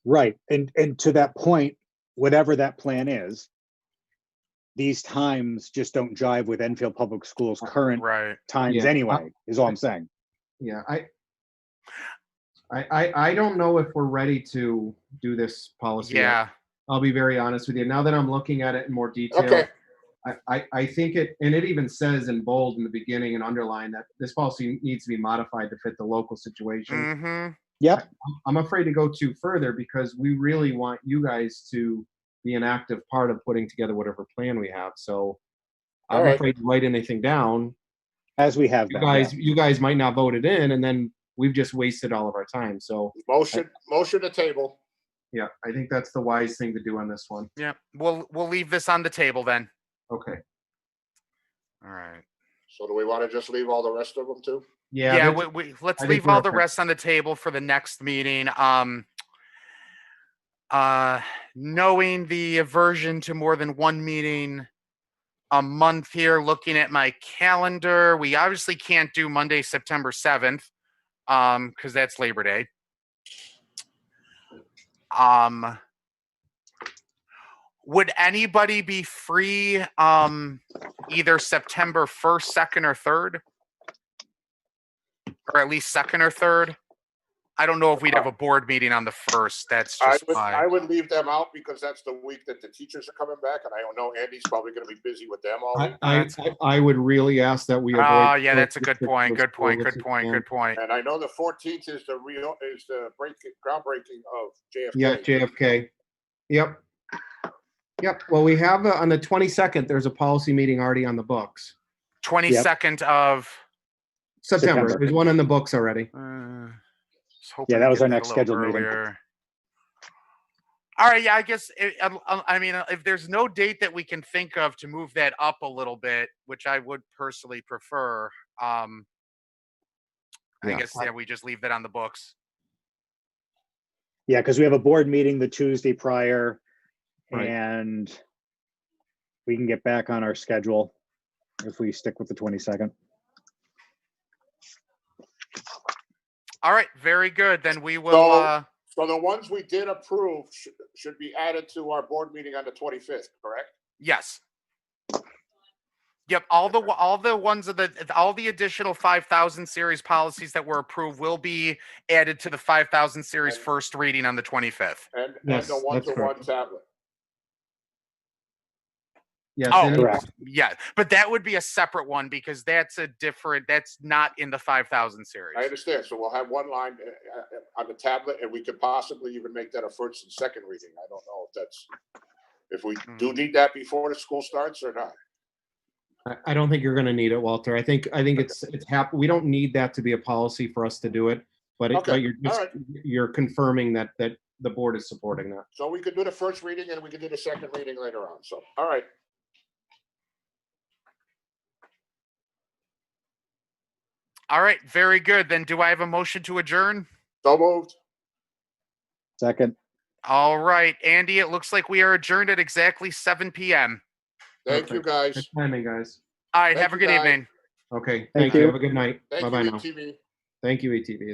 right. And to that point, whatever that plan is, these times just don't jive with Enfield Public Schools' current right. times Yeah. anyway, is all I'm saying. Yeah, I don't know if we're ready to do this policy yet. Yeah. I'll be very honest with you. Now that I'm looking at it in more detail, Okay, I think it, and it even says in bold in the beginning and underline that this policy needs to be modified to fit the local situation. Mm-hmm. Yep. I'm afraid to go too further because we really want you guys to be an active part of putting together whatever plan we have. So I'm All right. afraid to write anything down. As we have been. Yeah. You guys might not vote it in, and then we've just wasted all of our time. So motion to table. yeah, I think that's the wise thing to do on this one. Yeah. We'll leave this on the table then. Okay. All right. So do we want to just leave all the rest of them too? Yeah. Yeah, that's- let's I think leave we're all the okay. rest on the table for the next meeting. Knowing the aversion to more than one meeting a month here, looking at my calendar, we obviously can't do Monday, September 7th, because that's Labor Day. Would anybody be free either September 1st, 2nd, or 3rd? Or at least 2nd or 3rd? I don't know if we'd have a board meeting on the 1st. That's just I fine. would leave them out because that's the week that the teachers are coming back, and I don't know, Andy's probably gonna be busy with them all week. I would really ask that we avoid. Oh, yeah, that's a good district point. Good point. schools Good if point. we Good can. point. And I know the 14th is the groundbreaking of JFK. Yeah, JFK. Yep. Yep. Well, we have on the 22nd, there's a policy meeting already on the books. 22nd of. September. September. There's one in the books already. Was hoping Yeah, to that was get our that a next little scheduled meeting. earlier. All right, yeah, I guess I mean, if there's no date that we can think of to move that up a little bit, which I would personally prefer, I Yeah. guess we just leave that on the books. Yeah, because we have a board meeting the Tuesday prior, Right. and we can get back on our schedule if we stick with the 22nd. All right, very good. Then we will. So the ones we did approve should be added to our board meeting on the 25th, correct? Yes. Yep. All the ones of all the additional 5,000 series policies that were approved will be added to the 5,000 series And- first reading on the 25th. And Yes, the that's one-to-one correct. tablet. Yes. Oh, and correct. Yeah, but that would be a separate one because that's not in the 5,000 series. I understand. So we'll have one line on the tablet, and we could possibly even make that a first and second reading. I don't know if we do need that before the school starts or not. I don't think you're going to need it, Walter. I think it's we don't need that to be a policy for us to do it, but Okay, you're just, all right. you're confirming that the board is supporting that. So we could do the first reading and we could do the second reading later on. So, all right. All right, very good. Then do I have a motion to adjourn? So moved. Second. All right, Andy, it looks like we are adjourned at exactly 7 p.m. Thank you, guys. Good timing, guys. All right, Thank have a you, good guys. evening. Okay. Thank Thank you. you. Have a good night. Thank Bye-bye you, now. ETV. Thank you, ATV.